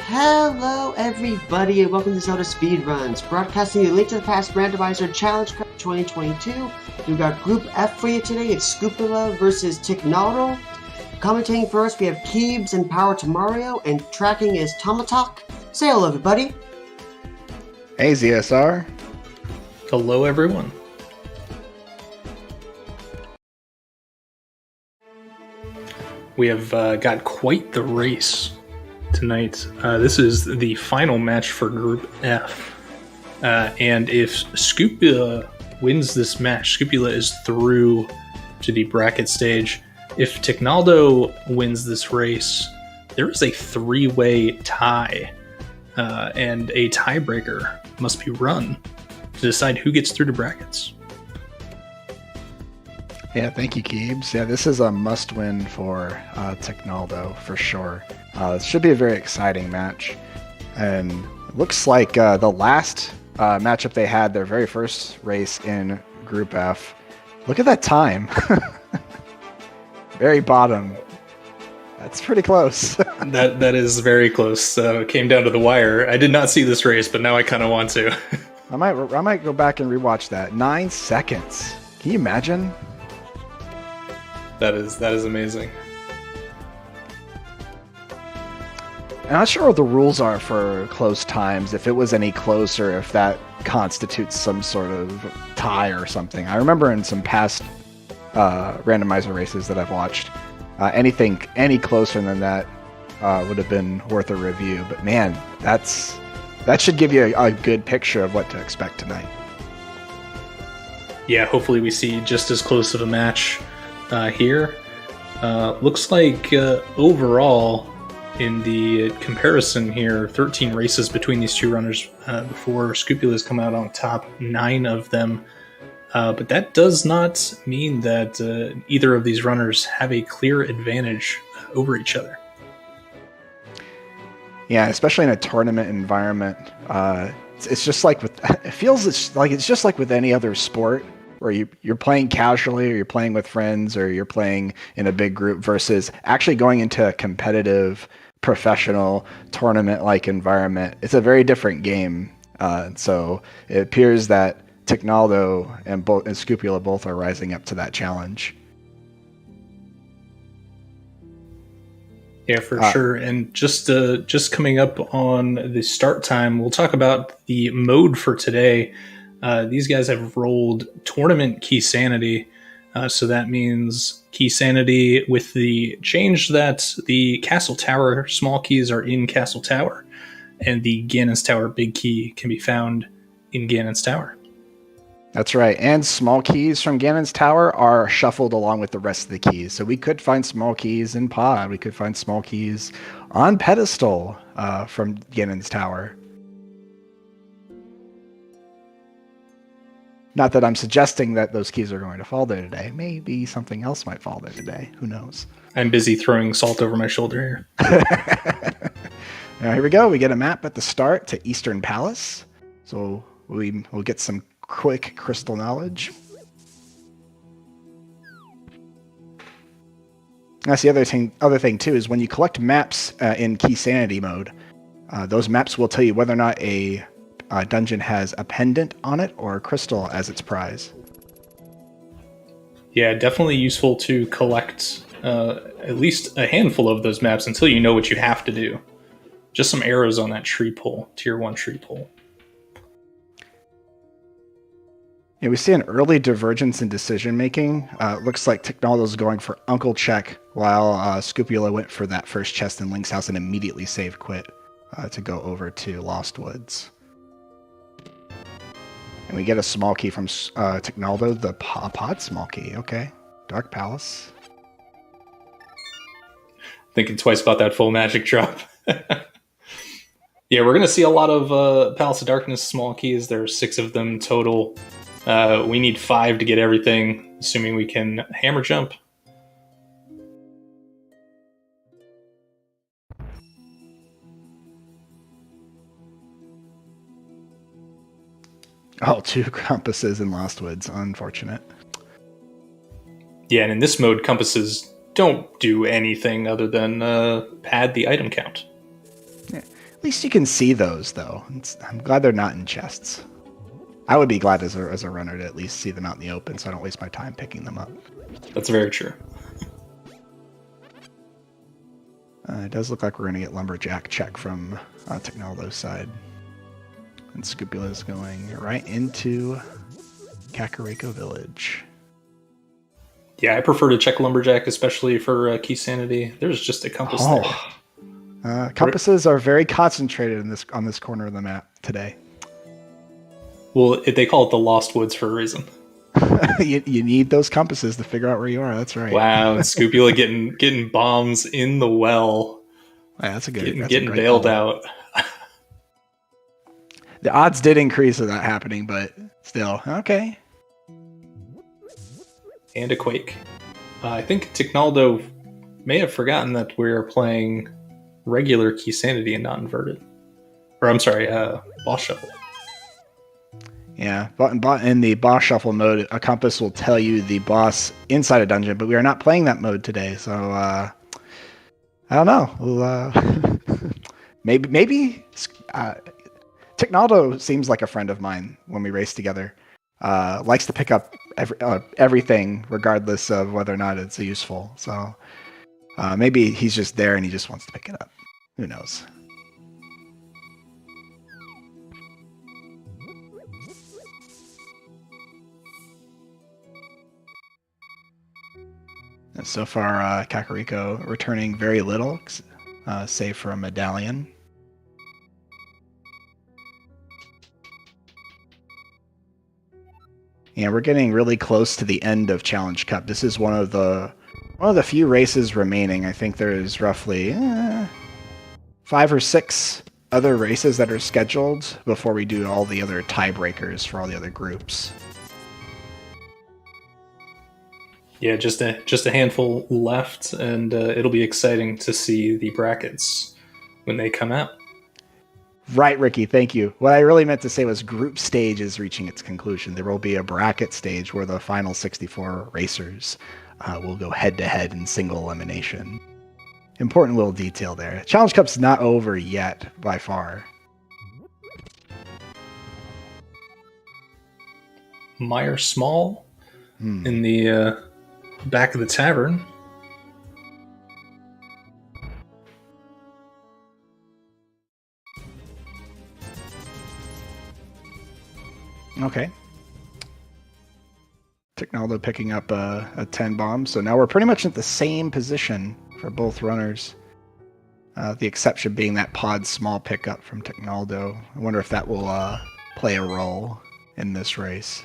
Hello everybody and welcome to ZeldaSpeedRuns, broadcasting the Link to the Past Randomizer Challenge Cup 2022. We've got Group F for you today. It's sk00pula versus Ticknaldo. Commentating for us we have Keebs and Power to Mario, and tracking is Tomatok. Say hello everybody. Hey ZSR. Hello everyone. We have got quite the race tonight. This is the final match for Group F. And if sk00pula wins this match, sk00pula is through to the bracket stage. If Ticknaldo wins this race, there is a three-way tie. And a tiebreaker must be run to decide who gets through to brackets. Yeah, thank you, Keebs. Yeah, this is a must-win for Ticknaldo, for sure. It should be a very exciting match. And it looks like the last matchup they had, their very first race in Group F. Look at that time. Very bottom. That's pretty close. That is very close. It came down to the wire. I did not see this race, but now I kind of want to. I might go back and rewatch that. 9 seconds. Can you imagine? That is amazing. I'm not sure what the rules are for close times, if it was any closer, if that constitutes some sort of tie or something. I remember in some past randomizer races that I've watched, anything any closer than that would have been worth a review. But man, that should give you a good picture of what to expect tonight. Yeah, hopefully we see just as close of a match here. Looks like overall in the comparison here, 13 races between these two runners before sk00pula has come out on top, 9 of them. But that does not mean that either of these runners have a clear advantage over each other. Yeah, especially in a tournament environment. It's just like it's just like with any other sport, where you're playing casually, or you're playing with friends, or you're playing in a big group, versus actually going into a competitive, professional, tournament-like environment. It's a very different game. So it appears that Ticknaldo and sk00pula both are rising up to that challenge. Yeah, for sure. And just coming up on the start time, we'll talk about the mode for today. These guys have rolled Tournament Key Sanity. So that means Key Sanity with the change that the Castle Tower small keys are in Castle Tower, and the Ganon's Tower big key can be found in Ganon's Tower. That's right. And small keys from Ganon's Tower are shuffled along with the rest of the keys. So we could find small keys in Pod. We could find small keys on Pedestal from Ganon's Tower. Not that I'm suggesting that those keys are going to fall there today. Maybe something else might fall there today. Who knows? I'm busy throwing salt over my shoulder here. Now, here we go. We get a map at the start to Eastern Palace. So we'll get some quick crystal knowledge. That's the other thing too, is when you collect maps in Key Sanity mode, those maps will tell you whether or not a dungeon has a pendant on it or a crystal as its prize. Yeah, definitely useful to collect at least a handful of those maps until you know what you have to do. Just some arrows on that tree pole, tier 1 tree pole. Yeah, we see an early divergence in decision making. Looks like Ticknaldo's going for Uncle Check, while sk00pula went for that first chest in Link's house and immediately saved quit to go over to Lost Woods. And we get a small key from Ticknaldo, the pod small key. Okay. Dark Palace. Thinking twice about that full magic drop. Yeah, we're going to see a lot of Palace of Darkness small keys. There are 6 of them total. We need 5 to get everything, assuming we can hammer jump. Oh, 2 compasses in Lost Woods. Unfortunate. Yeah, and in this mode, compasses don't do anything other than pad the item count. Yeah. At least you can see those, though. I'm glad they're not in chests. I would be glad as a runner to at least see them out in the open, so I don't waste my time picking them up. That's very true. It does look like we're going to get Lumberjack check from Ticknaldo's side. And Scupula is going right into Kakariko Village. Yeah, I prefer to check Lumberjack, especially for key sanity. There's just a compass there. Compasses are very concentrated on this corner of the map today. Well, they call it the Lost Woods for a reason. you need those compasses to figure out where you are. That's right. Wow, and Scupula getting bombs in the well. Yeah, that's a good. Getting bailed out. The odds did increase of that happening, but still, okay. And a quake. I think Ticknaldo may have forgotten that we're playing regular key sanity and not inverted. Or I'm sorry, boss shuffle. Yeah, but in the boss shuffle mode, a compass will tell you the boss inside a dungeon, but we are not playing that mode today, so I don't know. We'll, maybe Ticknaldo seems like a friend of mine when we race together. Likes to pick up everything regardless of whether or not it's useful. So maybe he's just there and he just wants to pick it up. Who knows? So far, Kakariko returning very little, save for a medallion. Yeah, we're getting really close to the end of Challenge Cup. This is one of the few races remaining. I think there's roughly 5 or 6 other races that are scheduled before we do all the other tiebreakers for all the other groups. Yeah, just a handful left, and it'll be exciting to see the brackets when they come out. Right, Ricky, thank you. What I really meant to say was group stage is reaching its conclusion. There will be a bracket stage where the final 64 racers will go head-to-head in single elimination. Important little detail there. Challenge Cup's not over yet, by far. Meyer Small in the back of the tavern. Okay. Ticknaldo picking up a 10 bomb. So now we're pretty much at the same position for both runners. The exception being that pod small pickup from Ticknaldo. I wonder if that will play a role in this race.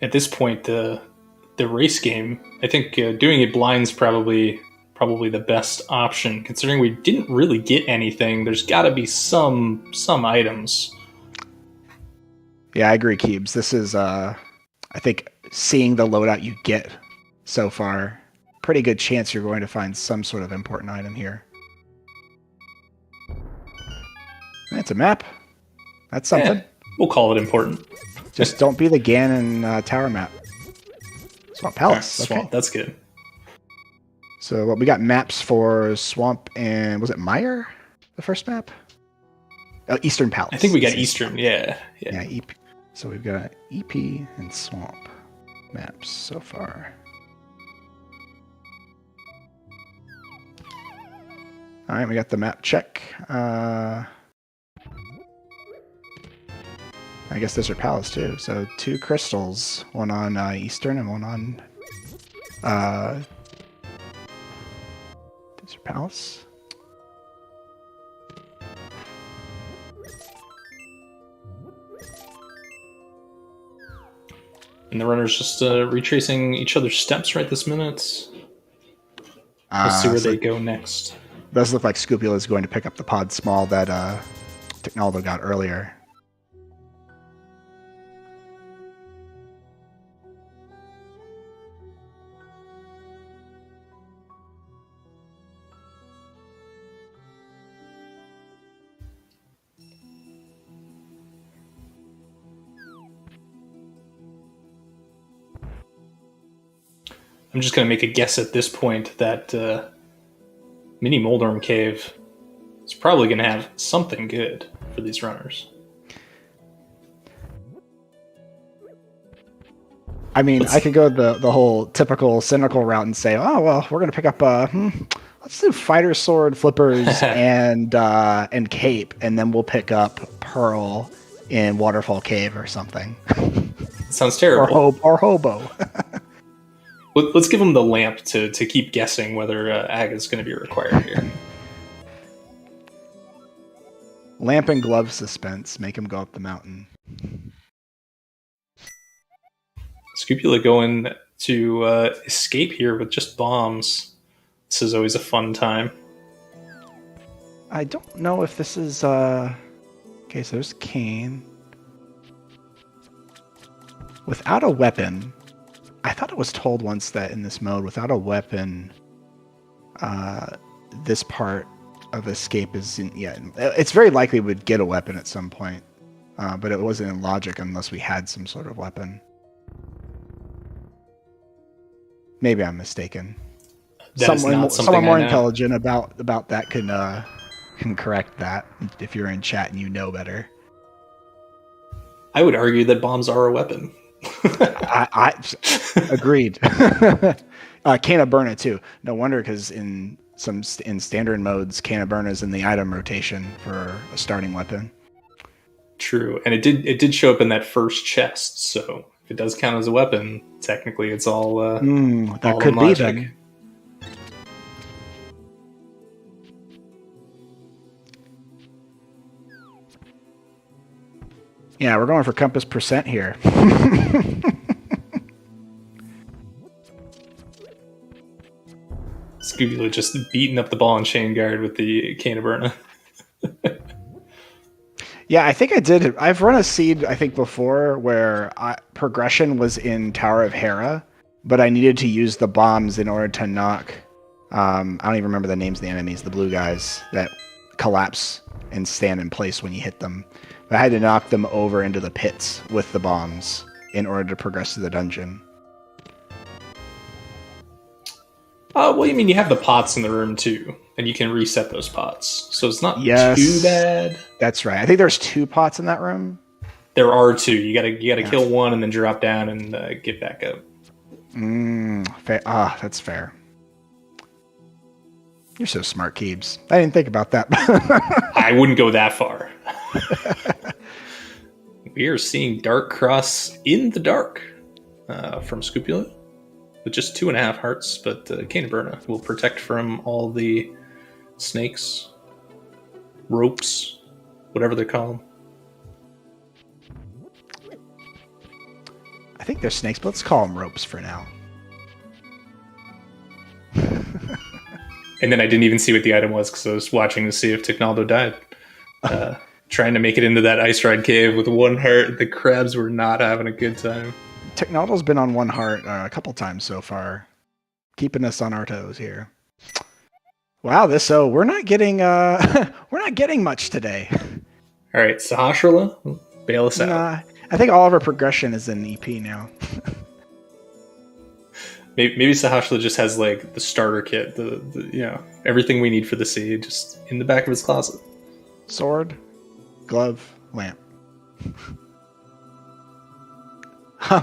At this point, the race game, I think doing it blind's probably the best option, considering we didn't really get anything. There's got to be some items. Yeah, I agree, Keebs. This is, I think, seeing the loadout you get so far, pretty good chance you're going to find some sort of important item here. That's a map. That's something. Yeah, we'll call it important. Just don't be the Ganon tower map. Swamp Palace. Swamp, okay. That's good. So what we got maps for Swamp and was it Meyer? The first map? Oh, Eastern Palace. I think we got Eastern. Yeah. EP. So we've got EP and Swamp maps so far. All right, we got the map check. I guess Desert Palace too. So 2 crystals, one on Eastern and one on Desert Palace. And the runner's just retracing each other's steps right this minute. Let's see where they go next. Does look like Scupula is going to pick up the pod small that Ticknaldo got earlier. I'm just going to make a guess at this point that Mini Moldorm Cave is probably going to have something good for these runners. I mean, I could go the whole typical cynical route and say, oh, well, we're going to pick up, let's do Fighter Sword, Flippers, and Cape, and then we'll pick up Pearl in Waterfall Cave or something. Sounds terrible. Or Hobo. Let's give them the lamp to keep guessing whether Ag is going to be required here. Lamp and glove suspense. Make him go up the mountain. Scupula going to escape here with just bombs. This is always a fun time. I don't know if this is... Okay, so there's Kane. Without a weapon... I thought it was told once that in this mode, without a weapon, this part of escape isn't yet... It's very likely we'd get a weapon at some point, but it wasn't in logic unless we had some sort of weapon. Maybe I'm mistaken. Someone more intelligent about that can correct that if you're in chat and you know better. I would argue that bombs are a weapon. I agreed. Cannaberna too. No wonder, because in standard modes, Cannaberna is in the item rotation for a starting weapon. True, and it did show up in that first chest. So if it does count as a weapon, technically it's all that all could be logic. then. Yeah, we're going for compass percent here. Scooby just beating up the ball and chain guard with the Cannaberna. Yeah, I think I did. I've run a seed, I think, before where progression was in Tower of Hera, but I needed to use the bombs in order to knock... I don't even remember the names of the enemies, the blue guys that collapse and stand in place when you hit them. But I had to knock them over into the pits with the bombs in order to progress to the dungeon. Well, you mean you have the pots in the room too, and you can reset those pots, so it's not too bad. That's right. I think there's 2 pots in that room. There are 2. You gotta kill one and then drop down and get back up. That's fair. You're so smart, Keebs. I didn't think about that. I wouldn't go that far. We are seeing Dark Cross in the dark from Scupula with just 2.5 hearts, but Cannaberna will protect from all the snakes, ropes, whatever they call them. I think they're snakes, but let's call them ropes for now. And then I didn't even see what the item was because I was watching to see if Ticknaldo died. Trying to make it into that ice ride cave with 1 heart. The crabs were not having a good time. Ticknaldo's been on 1 heart a couple times so far, keeping us on our toes here. Wow, we're not getting much today. All right, Sahasrahla, bail us out. I think all of our progression is in EP now. Maybe Sahasrahla just has like the starter kit, the everything we need for the seed, just in the back of his closet. Sword, glove, lamp.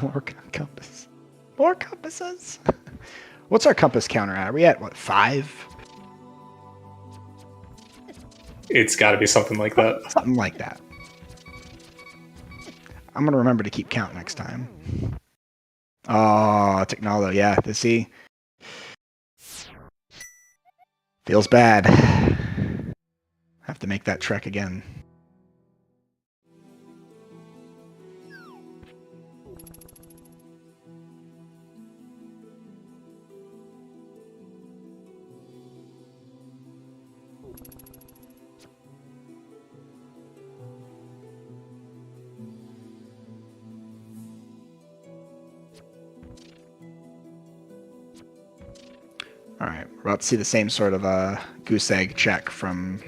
More compass. More compasses. What's our compass counter at? Are we at, 5? It's got to be something like that. Something like that. I'm going to remember to keep count next time. Oh, Ticknaldo, yeah. See? Feels bad. Have to make that trek again. All right, we're about to see the same sort of goose egg check from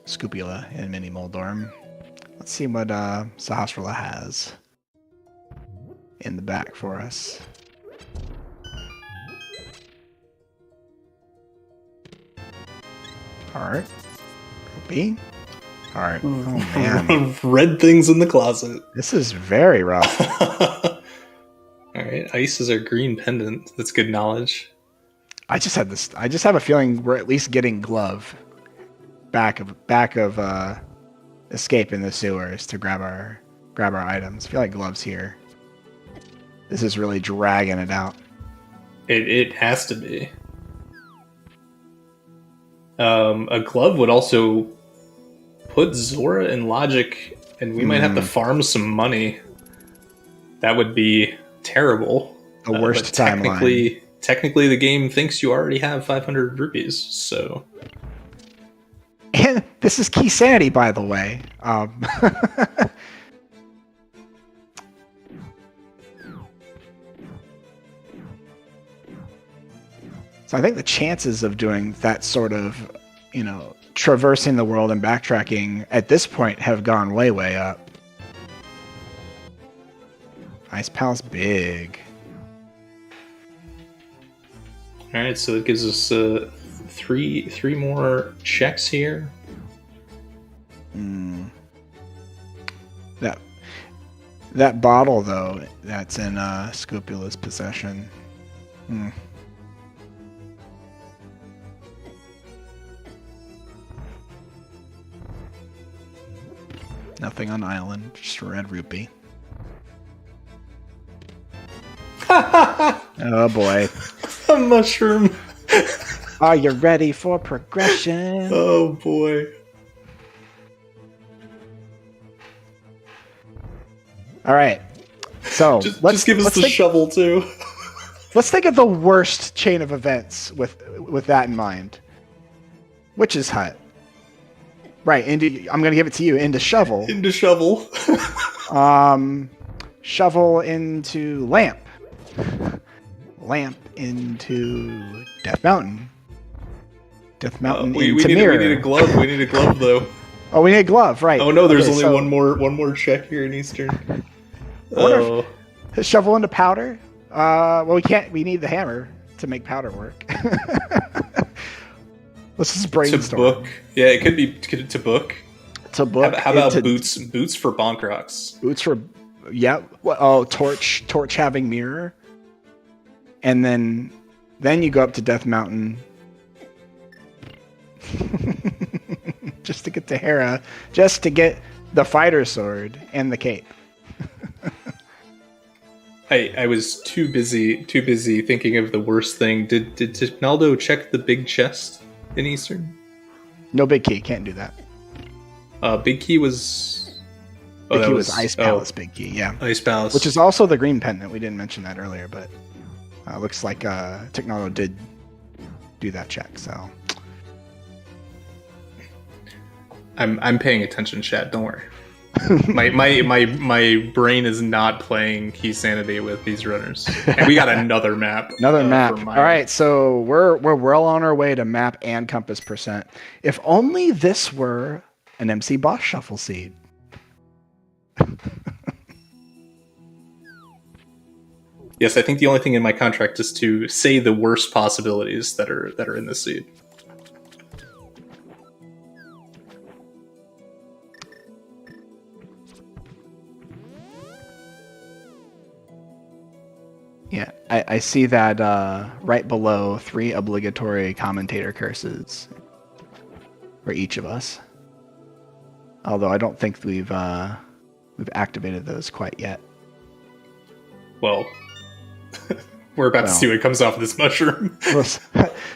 Scupula and Mini Moldorm. Let's see what Sahasrahla has in the back for us. Heart. B. Heart. Oh man. Red things in the closet. This is very rough. All right, ice is our green pendant. That's good knowledge. I just have a feeling we're at least getting glove back of escape in the sewers to grab our items. I feel like glove's here. This is really dragging it out. It has to be. A glove would also put Zora in logic, and we might have to farm some money. That would be terrible. The worst timeline. Technically, the game thinks you already have 500 rupees, so... And this is key sanity, by the way. So I think the chances of doing that sort of, traversing the world and backtracking at this point have gone way, way up. Ice Palace big. All right, so it gives us three more checks here. That bottle though, that's in Scopula's possession. Nothing on island, just a red rupee. Oh boy. A mushroom. Are you ready for progression? Oh boy. All right. So just give us the shovel too. Let's think of the worst chain of events with that in mind. Witch's Hut. Right, I'm going to give it to you. Into shovel. Into shovel. Shovel into lamp. Lamp into Death Mountain. Death Mountain into mirror. We need a glove. We need a glove though. Oh, we need a glove, right? Oh no, there's only one more check here in Eastern. Oh. Shovel into powder. Well, we can't. We need the hammer to make powder work. Let's just brainstorm. To book. Yeah, it could be to book. To book. How about boots? Boots for bonk rocks. Boots for, yeah. Oh, torch having mirror. And then you go up to Death Mountain. Just to get to Hera. Just to get the fighter sword and the cape. I was too busy thinking of the worst thing. Did Ticknaldo check the big chest in Eastern? No big key, can't do that. Big key was... Big key was Ice Palace big key, yeah. Ice Palace. Which is also the green pendant. We didn't mention that earlier, but looks like Ticknaldo did do that check, so... I'm paying attention, chat, don't worry. my brain is not playing Key Sanity with these runners. And we got another map. Another map. All right, so we're well on our way to map and compass percent. If only this were an MC Boss Shuffle seed. Yes, I think the only thing in my contract is to say the worst possibilities that are in this seed. Yeah, I see that right below 3 obligatory commentator curses for each of us. Although I don't think we've activated those quite yet. Well, we're about to see what comes off of this mushroom.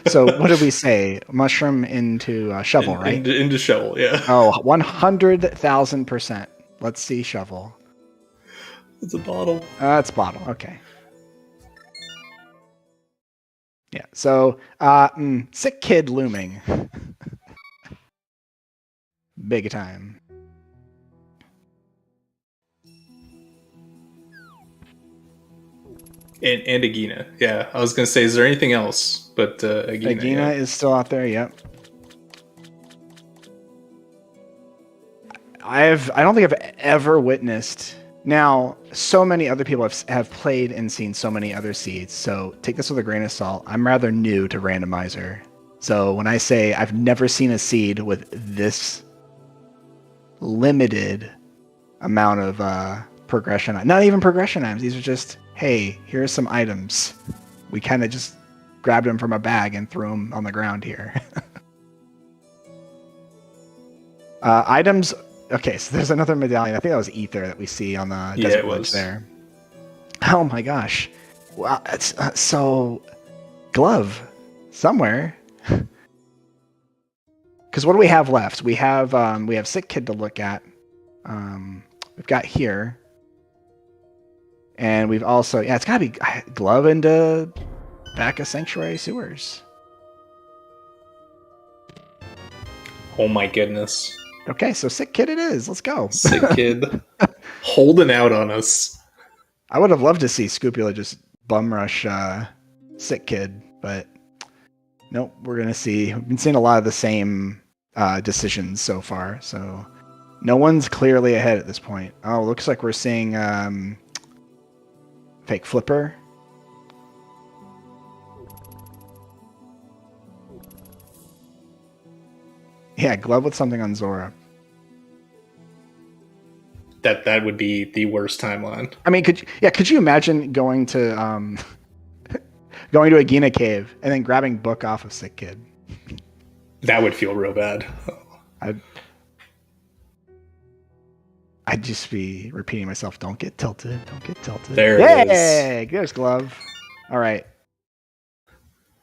So what did we say? Mushroom into shovel, right? Into shovel, yeah. Oh, 100,000%. Let's see shovel. It's a bottle. It's bottle. Okay. Yeah, so sick kid looming. Big time. And Agina. Yeah, I was going to say, is there anything else? But Agina. Agina is still out there, yep. I don't think I've ever witnessed... Now, so many other people have played and seen so many other seeds, so take this with a grain of salt. I'm rather new to randomizer So when I say I've never seen a seed with this limited amount of progression, not even progression items. These are just, hey, here's some items. We kind of just grabbed them from a bag and threw them on the ground here. Items. Okay, so there's another medallion. I think that was Ether that we see on the desert ledge there. Oh my gosh. Wow, it's so glove somewhere. Because what do we have left? We have Sick Kid to look at. We've got here. And we've also, it's got to be glove into back of Sanctuary Sewers. Oh my goodness. Okay, so Sick Kid it is. Let's go. Sick Kid holding out on us. I would have loved to see Scupula just bum rush Sick Kid, but nope, we're going to see. We've been seeing a lot of the same decisions so far, so no one's clearly ahead at this point. Oh, looks like we're seeing fake flipper. Yeah, glove with something on Zora. That would be the worst timeline. I mean, could you imagine going to Agena Cave and then grabbing book off of Sick Kid? That would feel real bad. I'd just be repeating myself, don't get tilted, don't get tilted. There it is. Yay! There's glove. All right.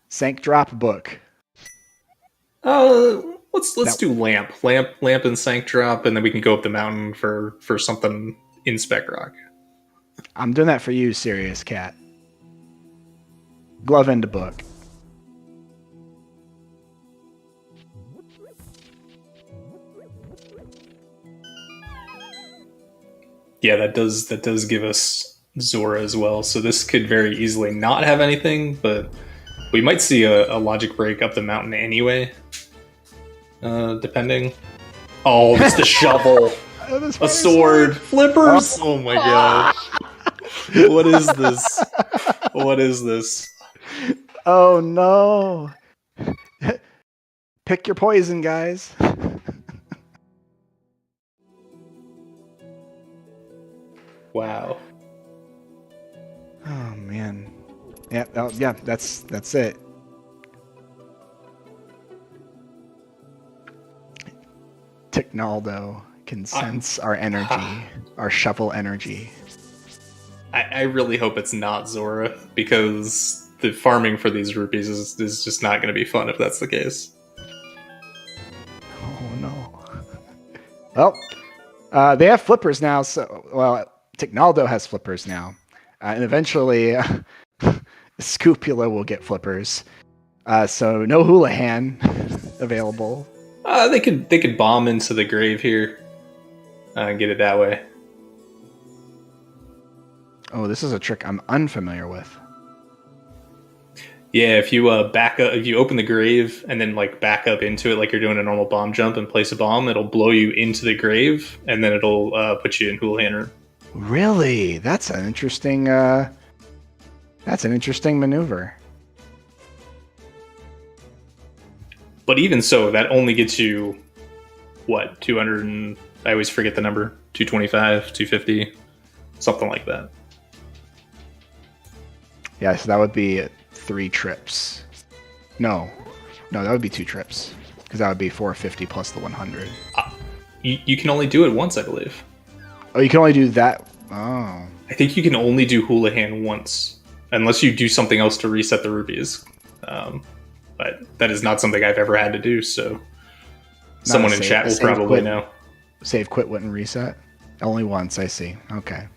Sank drop book. Let's do lamp and sank drop, and then we can go up the mountain for something in Spec Rock. I'm doing that for you, Serious Cat. Glove into book. Yeah, that does give us Zora as well. So this could very easily not have anything, but we might see a logic break up the mountain anyway. Depending. Oh, it's the shovel. A sword. Flippers. Oh my gosh. What is this? What is this? Oh no. Pick your poison, guys. Wow. Oh man. Yeah, that's it. Ticknaldo can sense our energy, our shovel energy. I really hope it's not Zora, because the farming for these rupees is just not going to be fun if that's the case. Oh no. Well, they have flippers now, Ticknaldo has flippers now. And eventually, Scupula will get flippers. So no Houlihan available. They could bomb into the grave here and get it that way. Oh, this is a trick I'm unfamiliar with. Yeah, if you back up, if you open the grave and then back up into it like you're doing a normal bomb jump and place a bomb, it'll blow you into the grave and then it'll put you in Houlihan room. Really? That's an interesting maneuver. But even so, that only gets you, 200 and... I always forget the number. 225, 250, something like that. Yeah, so that would be 3 trips. No, that would be 2 trips. Because that would be 450 plus the 100. You can only do it once, I believe. Oh, you can only do that? Oh. I think you can only do Houlihan once. Unless you do something else to reset the rupees. But that is not something I've ever had to do, so someone in chat will probably know. Save, quit, wouldn't reset? Only once, I see. Okay.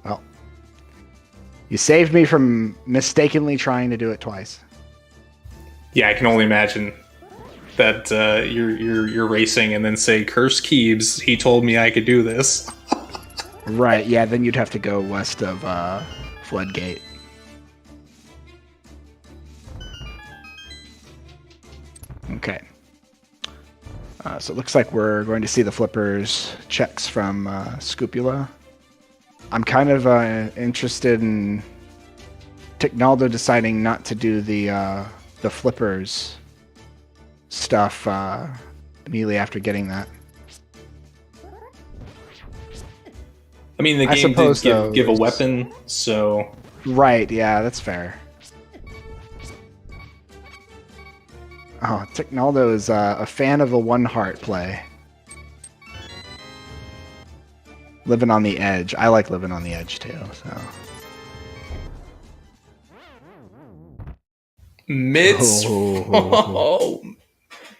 Well, you saved me from mistakenly trying to do it twice. Yeah, I can only imagine that you're racing and then say, "Curse Keebs, he told me I could do this." Right, yeah, then you'd have to go west of Floodgate. Okay. So it looks like we're going to see the flippers checks from Scupula. I'm kind of interested in Ticknaldo deciding not to do the flippers stuff immediately after getting that. I mean, the I game suppose, did though, give a there's- weapon, so Right, yeah, that's fair. Oh, Ticknaldo is a fan of the one heart play. Living on the edge. I like living on the edge too, so. mitts. Oh.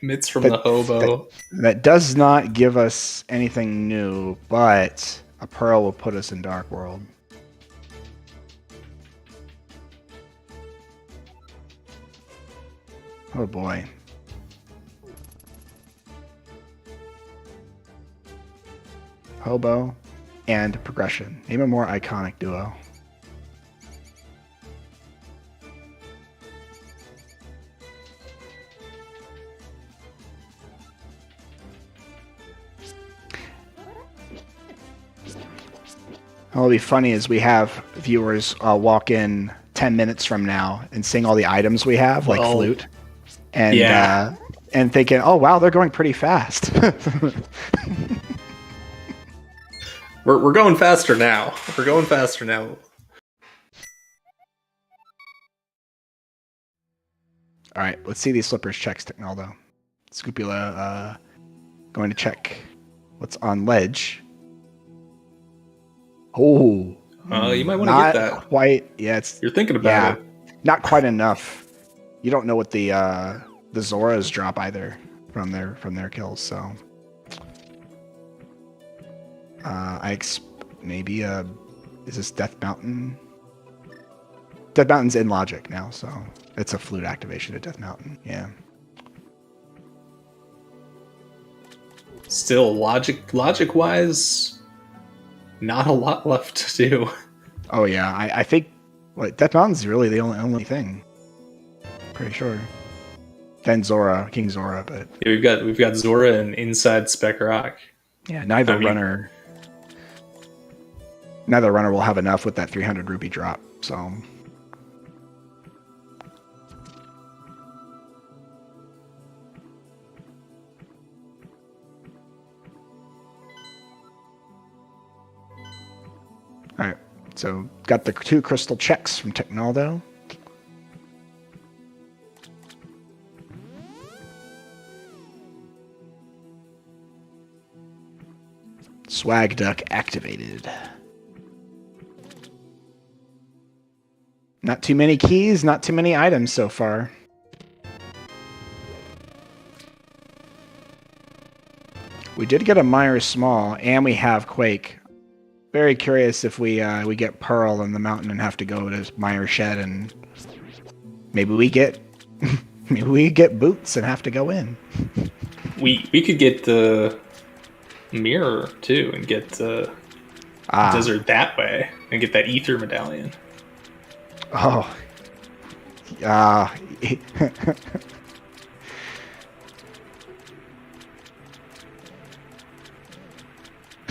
Mitts from the hobo. That does not give us anything new, but a pearl will put us in Dark World. Oh boy. Hobo and progression. Name a more iconic duo. What'll be funny is we have viewers walk in 10 minutes from now and seeing all the items we have, like Well, flute, and yeah. and thinking, oh wow, they're going pretty fast. We're going faster now. We're going faster now. All right, let's see these slippers checks, Ticknaldo. Scupula going to check what's on ledge. Oh, You might want to not get that. quite. Yeah, it's You're thinking about it. not quite enough. You don't know what the Zoras drop either from their kills. So, maybe is this Death Mountain? Death Mountain's in logic now, so it's a flute activation at Death Mountain. Yeah. Still, logic wise, not a lot left to do. Oh yeah, I think Death Mountain's really the only thing. Pretty sure. Then King Zora, but Yeah, we've got Zora and inside Spec Rock. yeah, neither runner will have enough with that 300 rupee drop. So all right, so got the 2 crystal checks from Ticknaldo. Swag Duck activated. Not too many keys, not too many items so far. We did get a Myers Small, and we have Quake. Very curious if we get Pearl in the mountain and have to go to Myers Shed, and maybe we get Boots and have to go in. We could get the Mirror too and get the Desert that way and get that Ether Medallion. Oh.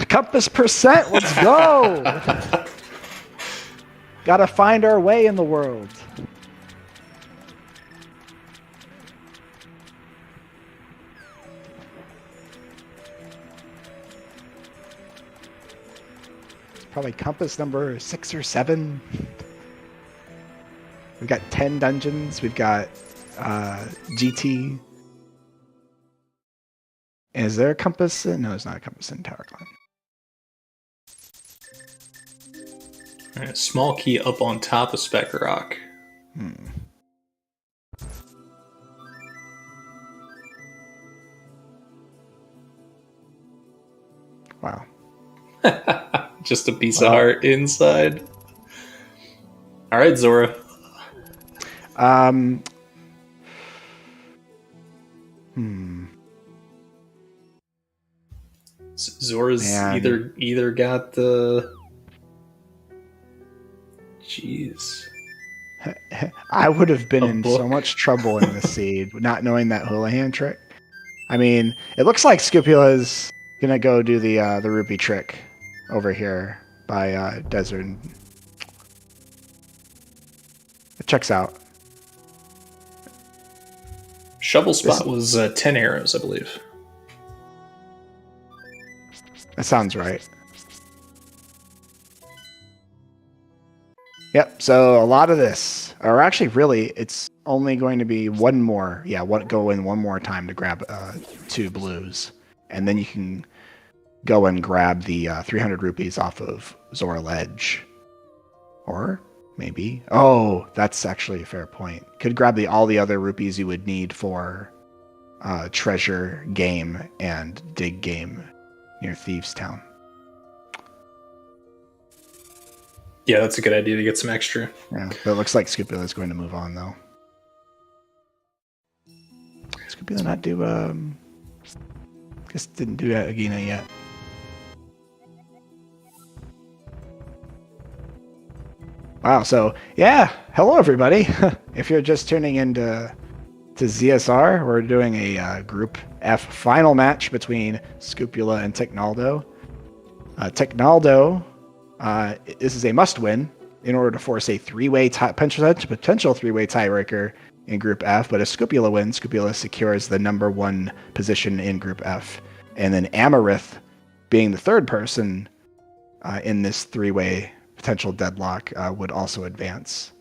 Compass percent, let's go! Gotta find our way in the world. Probably compass number 6 or 7. We've got 10 dungeons. We've got GT. Is there a compass? No, there's not a compass in Tower Climb. All right, small key up on top of Spec Rock. Wow. Just a piece of heart inside. All right, Zora. Zora's Man. either got the. Jeez. I would have been in so book. much trouble in the seed, not knowing that Houlihan trick. I mean, it looks like Scupula's gonna go do the rupee trick over here by Desert. It checks out. Shovel spot was 10 arrows, I believe. That sounds right. Yep, so a lot of this, or actually really, it's only going to be one more. Yeah, go in one more time to grab 2 blues. And then you can go and grab the 300 rupees off of Zora Ledge. Or maybe, oh, that's actually a fair point. Could grab all the other rupees you would need for treasure game and dig game near Thieves Town. Yeah, that's a good idea to get some extra. Yeah, but it looks like Scupula is going to move on, though. Scupula not do, guess didn't do Agina yet. Wow, so, yeah, hello everybody. If you're just tuning into ZSR, we're doing a Group F final match between Scupula and Ticknaldo. Ticknaldo, this is a must-win in order to force a potential three-way tiebreaker in Group F, but if Scupula wins, Scupula secures the #1 position in Group F. And then Amarith, being the third person in this three-way potential deadlock, would also advance.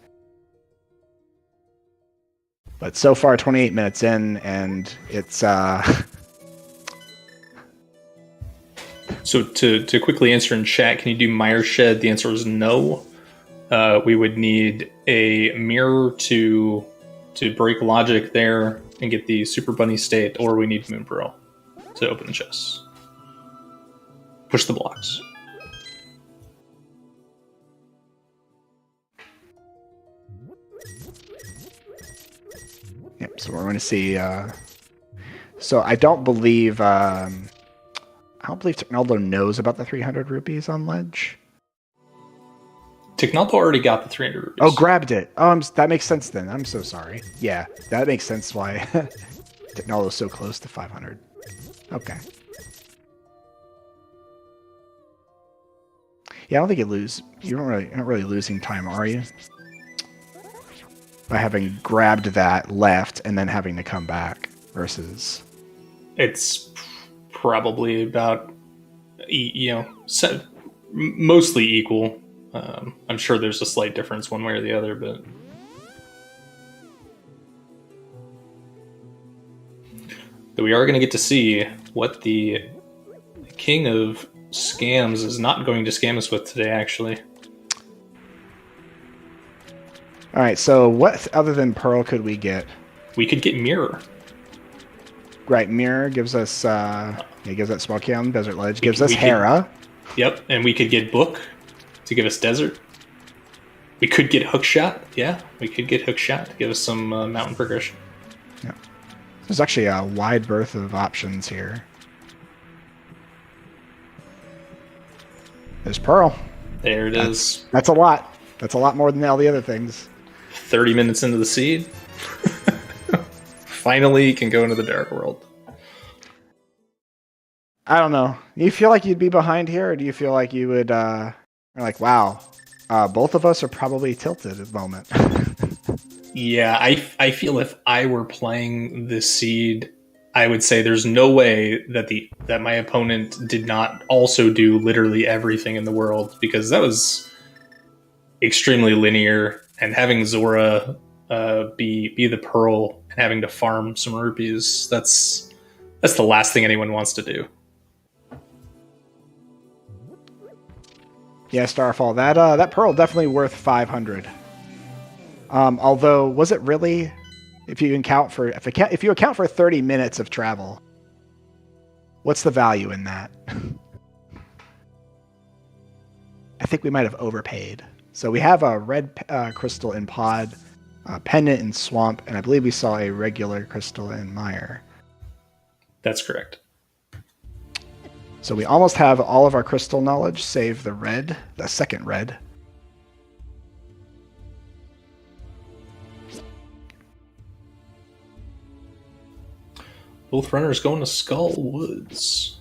But so far, 28 minutes in, and it's... So to quickly answer in chat, can you do Mire Shed? The answer is no. We would need a mirror to break logic there and get the Super Bunny state, or we need Moon Pearl to open the chest. Push the blocks. Yep, so we're going to see... So I don't believe Ticknaldo knows about the 300 rupees on Ledge. Ticknaldo already got the 300 rupees. Oh, grabbed it. Oh, that makes sense then. I'm so sorry. Yeah, that makes sense why Ticknaldo's so close to 500. Okay. Yeah, I don't think you're not really losing time, are you? By having grabbed that left and then having to come back versus... It's probably about, mostly equal. I'm sure there's a slight difference one way or the other, but we are going to get to see what the king of scams is not going to scam us with today, actually. All right, so what other than Pearl could we get? We could get Mirror. Right, Mirror gives us, gives that Smoky on Desert Ledge, gives us Hera. Yep, and we could get Book to give us Desert. We could get Hookshot. Yeah, we could get Hookshot to give us some mountain progression. Yeah. There's actually a wide berth of options here. There's Pearl. There it is. That's a lot. That's a lot more than all the other things. 30 minutes into the seed. Finally can go into the Dark World. I don't know. Do you feel like you'd be behind here, or do you feel like you would, you're like, wow, both of us are probably tilted at the moment? Yeah, I feel if I were playing this seed, I would say there's no way that my opponent did not also do literally everything in the world, because that was extremely linear, and having Zora be the Pearl and having to farm some rupees, that's the last thing anyone wants to do. Yeah, Starfall. That Pearl definitely worth 500. Although, was it really? If you account for 30 minutes of travel, what's the value in that? I think we might have overpaid. So we have a red crystal in Pod, pendant in Swamp, and I believe we saw a regular crystal in Mire. That's correct. So we almost have all of our crystal knowledge, save the second red. Both runners going to Skull Woods.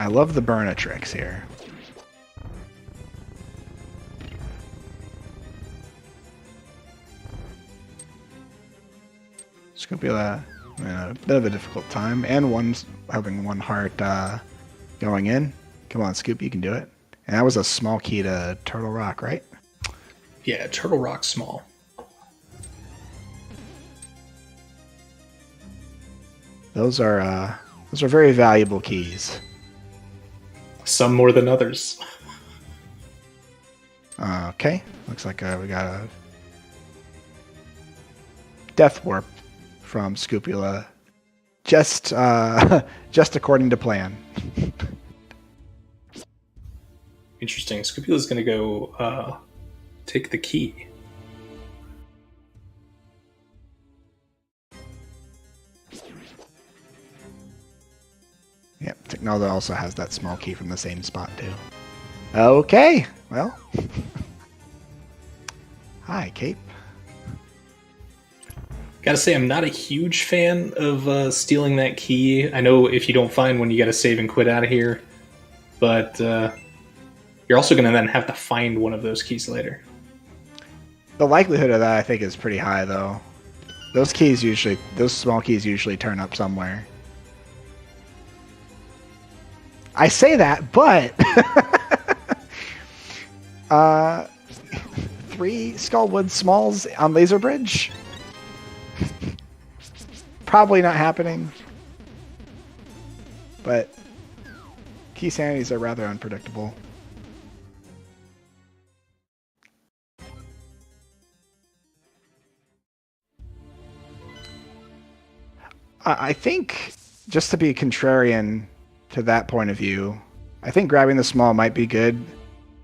I love the Burnatrix here. Scopula, a bit of a difficult time, and one's having one heart going in. Come on, Scoop, you can do it. And that was a small key to Turtle Rock, right? Yeah, Turtle Rock small. Those are very valuable keys. Some more than others. Okay, looks like we got a death warp from Scopula. Just according to plan. Interesting. Scopula's going to go take the key. Yep, Ticknaldo also has that small key from the same spot too. Okay, well. Hi, Cape. Gotta say, I'm not a huge fan of stealing that key. I know if you don't find one, you gotta save and quit out of here. But you're also gonna then have to find one of those keys later. The likelihood of that, I think, is pretty high, though. Those small keys usually turn up somewhere. I say that, but 3 Skullwood Smalls on Laser Bridge? Probably not happening. But key sanities are rather unpredictable. I think, just to be contrarian to that point of view, I think grabbing the small might be good.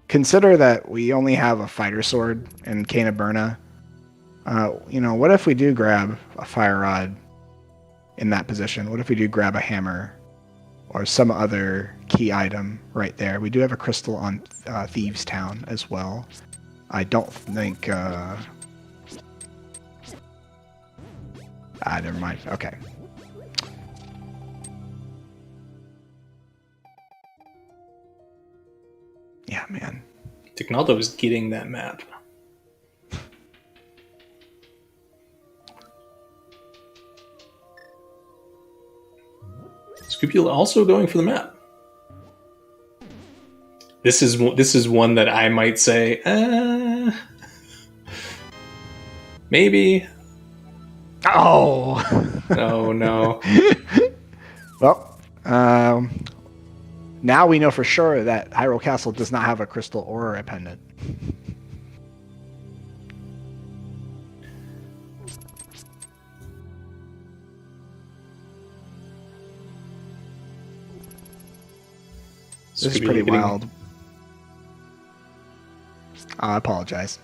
Consider that we only have a fighter sword and Cane of Burna. What if we do grab a fire rod in that position? What if we do grab a hammer or some other key item right there? We do have a crystal on Thieves Town as well. I don't think... never mind. Okay. Yeah, man. Ticknaldo is getting that map. Scopula also going for the map. This is one that I might say, maybe. Oh! Oh, no. Well, now we know for sure that Hyrule Castle does not have a crystal aura pendant. This is pretty wild. I apologize.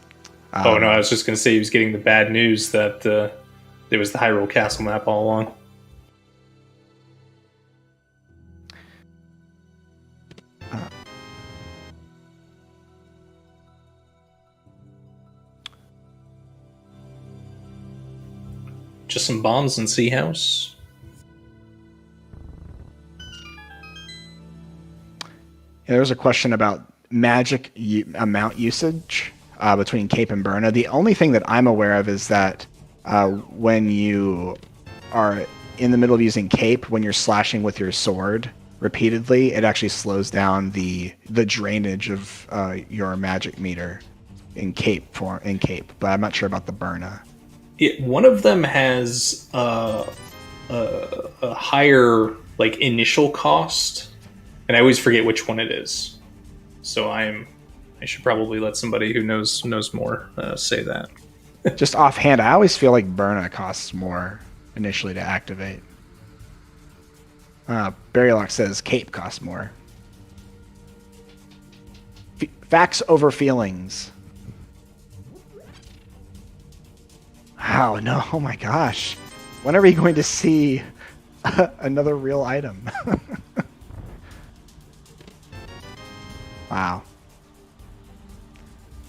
Oh, no, I was just going to say he was getting the bad news that it was the Hyrule Castle map all along. Just some bombs in Sea House. Yeah, there's a question about magic amount usage between Cape and Burna. The only thing that I'm aware of is that when you are in the middle of using Cape, when you're slashing with your sword repeatedly, it actually slows down the drainage of your magic meter in Cape. But I'm not sure about the Burna. One of them has a higher initial cost, and I always forget which one it is. So I should probably let somebody who knows more say that. Just offhand, I always feel like Burna costs more initially to activate. Barrylock says Cape costs more. Facts over feelings. Wow, no, oh my gosh. When are we going to see another real item? Wow.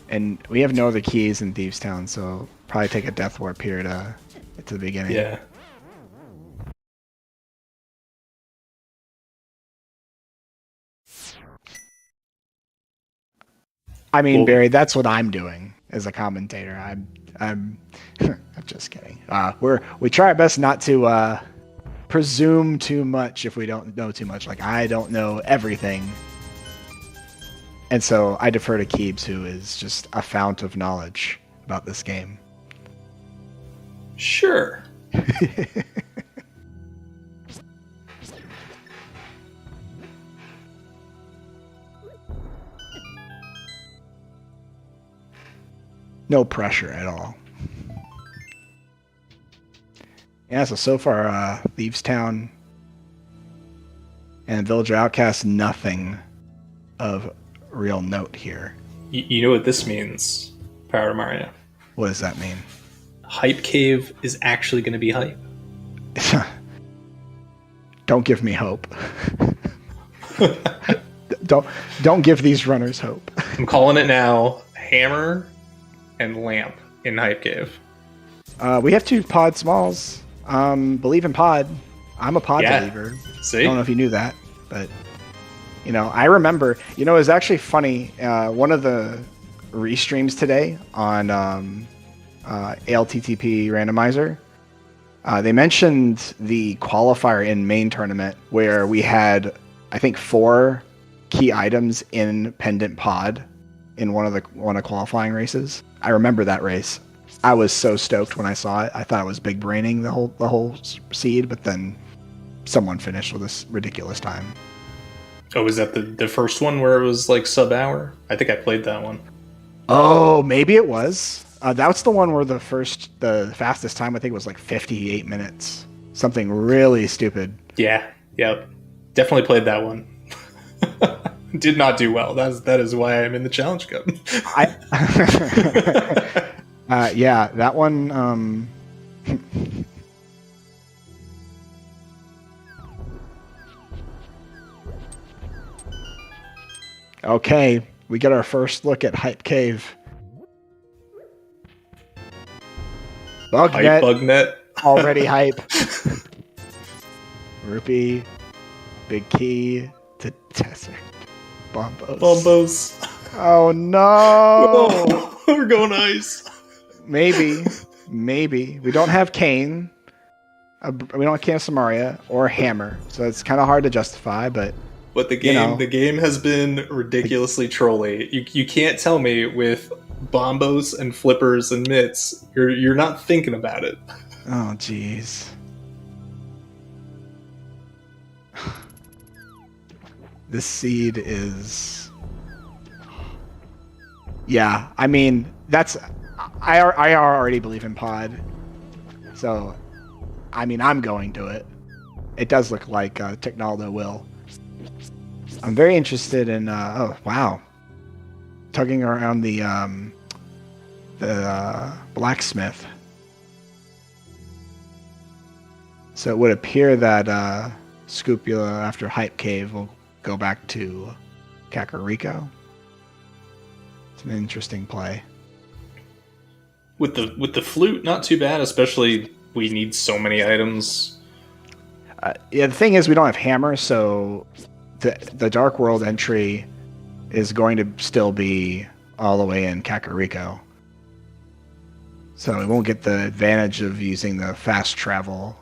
And we have no other keys in Thieves Town, so probably take a death warp here to the beginning. Yeah. I mean, Well, Barry, that's what I'm doing as a commentator. I'm I'm just kidding. We try our best not to presume too much if we don't know too much. Like, I don't know everything. And so I defer to Keebs, who is just a fount of knowledge about this game. sure. No pressure at all. Yeah, so far, Thieves Town and Villager Outcast, nothing of real note here. You know what this means, Power Mario? What does that mean? Hype Cave is actually going to be hype. Don't give me hope. don't give these runners hope. I'm calling it now. Hammer and Lamp in Hype Cave. We have 2 pod smalls. Believe in pod. I'm a pod believer. See? I don't know if you knew that, but I remember. It was actually funny. One of the restreams today on ALttP randomizer. They mentioned the qualifier in main tournament where we had, I think, 4 key items in pendant pod in one of qualifying races. I remember that race. I was so stoked when I saw it. I thought it was big braining the whole seed, but then someone finished with this ridiculous time. Oh, was that the first one where it was like sub-hour? I think I played that one. Oh, maybe it was. That's the one where the fastest time I think was like 58 minutes. Something really stupid. Yeah, definitely played that one. Did not do well. That is why I'm in the Challenge Cup. Yeah, that one. Okay, we get our first look at Hype Cave. Bugnet. Already hype. Rupee, Big Key to Desert. Bombos. Oh no! Oh, we're going ice. Maybe. We don't have Kane. We don't have Kane of Samaria or Hammer, so it's kind of hard to justify. But the game has been ridiculously trolly. You can't tell me with bombos and flippers and mitts you're not thinking about it. Oh jeez. This seed is, yeah, I mean, I already believe in pod, so I mean, I'm going to it. It does look like Ticknaldo will. I'm very interested in oh wow, tugging around the blacksmith. So it would appear that Scupula after Hype Cave will go back to Kakariko. It's an interesting play. With the flute, not too bad, especially we need so many items. Yeah, the thing is we don't have hammer, so the Dark World entry is going to still be all the way in Kakariko. So we won't get the advantage of using the fast travel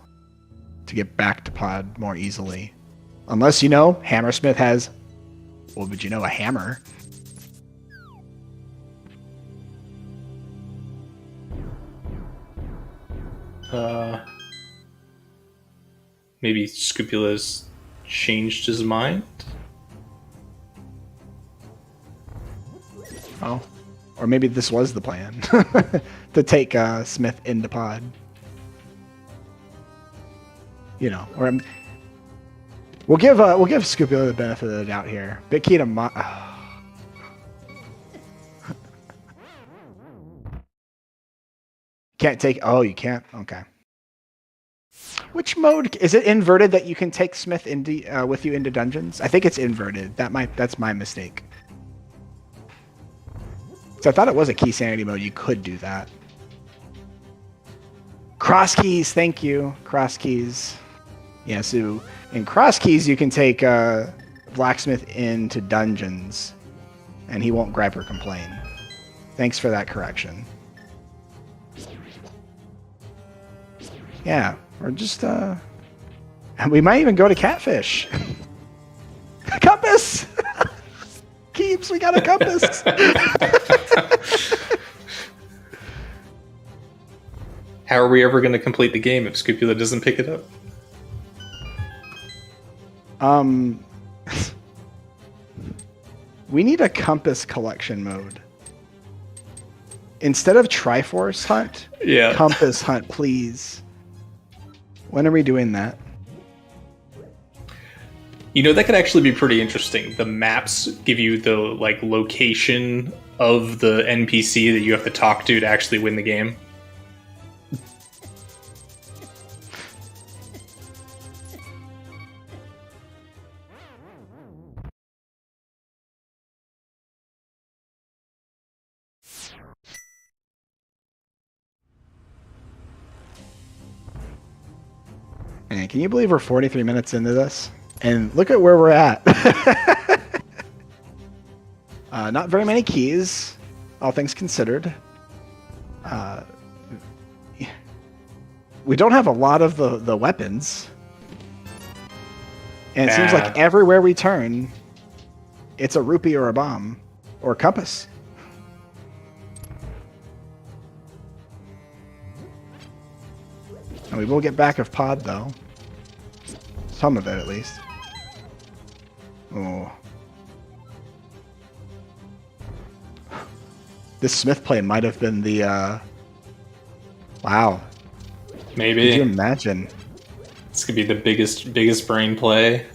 to get back to pod more easily. Unless, Hammersmith has, well, but a hammer. Maybe Scupula's changed his mind? Oh. Or maybe this was the plan. To take Smith into pod. Or we'll give Scupula the benefit of the doubt here. Big key to Can't take. Oh, you can't. Okay. Which mode is it? Inverted that you can take Smith into with you into dungeons? I think it's inverted. That's my mistake. So I thought it was a key sanity mode. You could do that. Cross keys. Thank you. Cross keys. Yeah. So in cross keys, you can take blacksmith into dungeons, and he won't gripe or complain. Thanks for that correction. Yeah, or just we might even go to catfish. Compass. Keeps, we got a compass. How are we ever going to complete the game if Scupula doesn't pick it up? We need a compass collection mode. Instead of Triforce hunt, Yeah. compass hunt, please. When are we doing that? You know, that could actually be pretty interesting. The maps give you the like location of the NPC that you have to talk to actually win the game. Man, can you believe we're 43 minutes into this? And look at where we're at. Not very many keys, all things considered. We don't have a lot of the weapons. And it seems like everywhere we turn, it's a rupee or a bomb or a compass. And we will get back of pod, though. Some of it, at least. Oh. This Smith play might have been the, Wow. Maybe. Could you imagine? This could be the biggest brain play.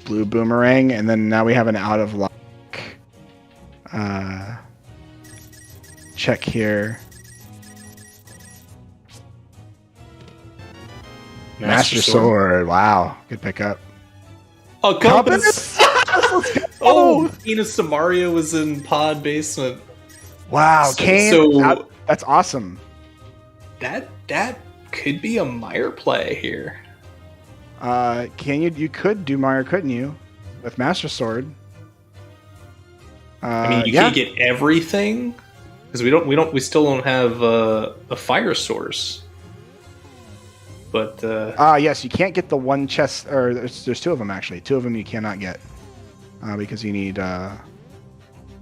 Blue boomerang, and then now we have an out of luck. Check here. Master Sword. Wow. Good pickup. Oh, compass! Oh, Venus Samaria was in pod basement. Wow, Kane. So that's awesome. That could be a Meyer play here. You could do Meyer, couldn't you? With Master Sword. I mean, you can't get everything because we still don't have a fire source. But yes, you can't get the one chest, or there's two of them actually. Two of them you cannot get because you need a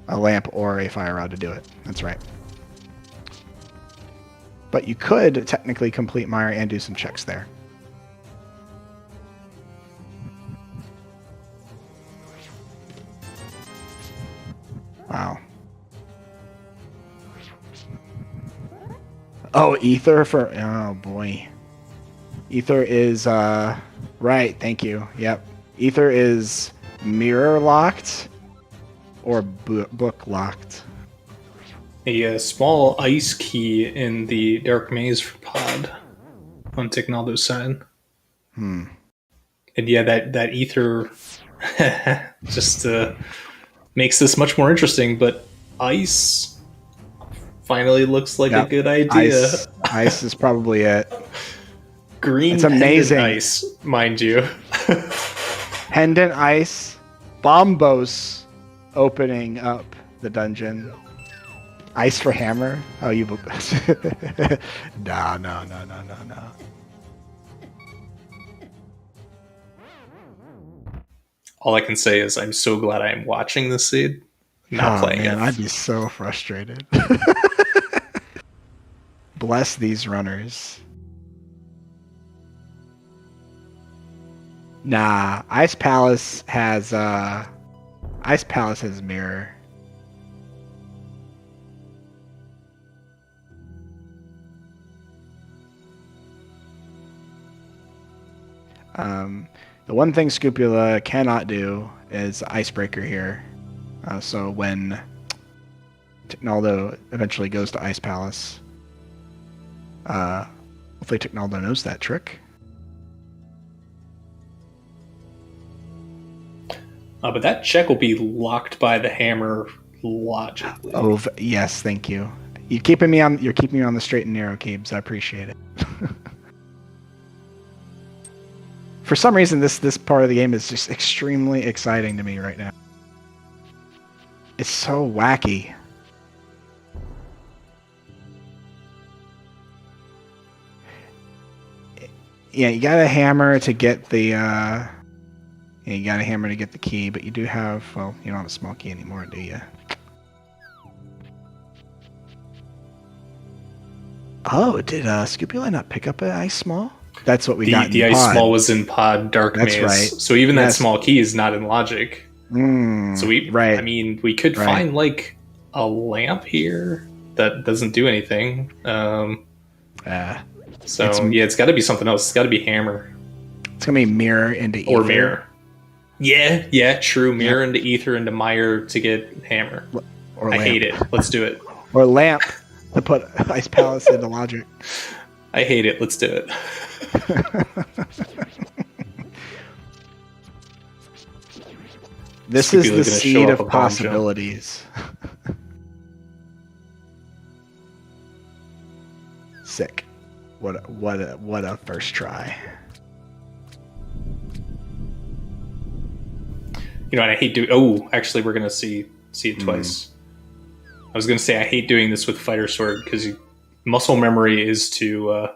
lamp or a fire rod to do it. That's right. But you could technically complete Meyer and do some checks there. Wow. Oh, Ether for... Oh, boy. Ether is... Right, thank you. Yep. Ether is mirror locked or book locked. A small ice key in the Dark Maze for pod on Ticknaldo's side. And yeah, that Ether just makes this much more interesting, but ice finally looks like a good idea. Ice is probably it. Green it's amazing. Ice, mind you. Pendant ice. Bombos opening up the dungeon. Ice for hammer? Oh, you... No. All I can say is I'm so glad I'm watching this seed, not playing it. I'd be so frustrated. Bless these runners. Nah, Ice Palace has mirror. The one thing Scupula cannot do is Icebreaker here. So when Ticknaldo eventually goes to Ice Palace, hopefully Ticknaldo knows that trick. But that check will be locked by the hammer logically. Oh, yes, thank you. You're keeping me on the straight and narrow, Keebs. I appreciate it. For some reason, this part of the game is just extremely exciting to me right now. It's so wacky. Yeah, you got a hammer to get the. Yeah, you got a hammer to get the key, but you do have. Well, you don't have a small key anymore, do you? Oh, did Scopula not pick up an ice small? That's what we got. The ice small was in pod dark maze. That's right. So even that small key is not in logic. So we, I mean, we could find like a lamp here that doesn't do anything. So it's got to be something else. It's got to be hammer. It's gonna be mirror into ether. Or mirror. Yeah, true. Mirror into ether into mire to get hammer. Or I hate it. Let's do it. Or lamp to put ice palace into logic. I hate it. Let's do it. This is the seed of possibilities. Sick. What a first try. You know, and I hate doing. Oh, actually, we're gonna see it twice. I was gonna say I hate doing this with fighter sword because muscle memory is to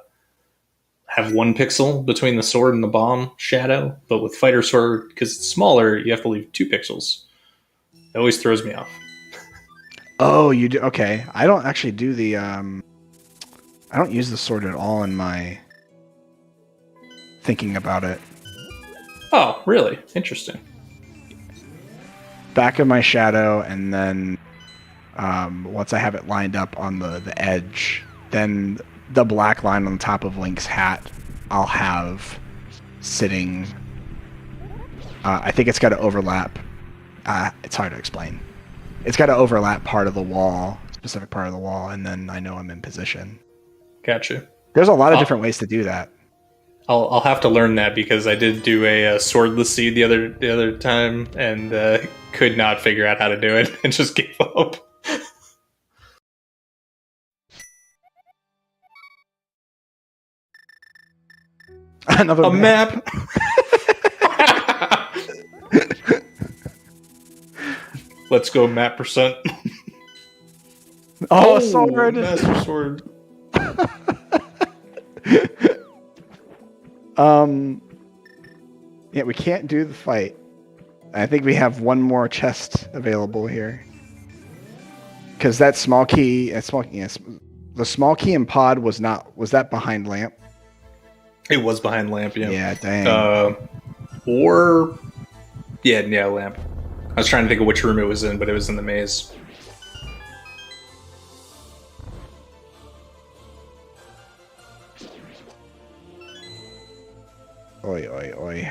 have 1 pixel between the sword and the bomb shadow, but with fighter sword, because it's smaller, you have to leave 2 pixels. It always throws me off. Oh, you do? Okay, I don't actually do the. I don't use the sword at all in my thinking about it. Oh, really? Interesting. Back of my shadow, and then once I have it lined up on the edge, then the black line on the top of Link's hat, I'll have sitting. I think it's got to overlap. It's hard to explain. It's got to overlap part of the wall, specific part of the wall, and then I know I'm in position. Gotcha. There's a lot of different ways to do that. I'll have to learn that because I did do a swordless seed the other time and could not figure out how to do it and just gave up. Another map. Let's go map percent. Oh, sword! Master sword. Yeah, we can't do the fight. I think we have one more chest available here. Because that small key, the small key in pod was that behind lamp? It was behind lamp, yeah. Yeah, dang. Lamp. I was trying to think of which room it was in, but it was in the maze. Oi, oi, oi.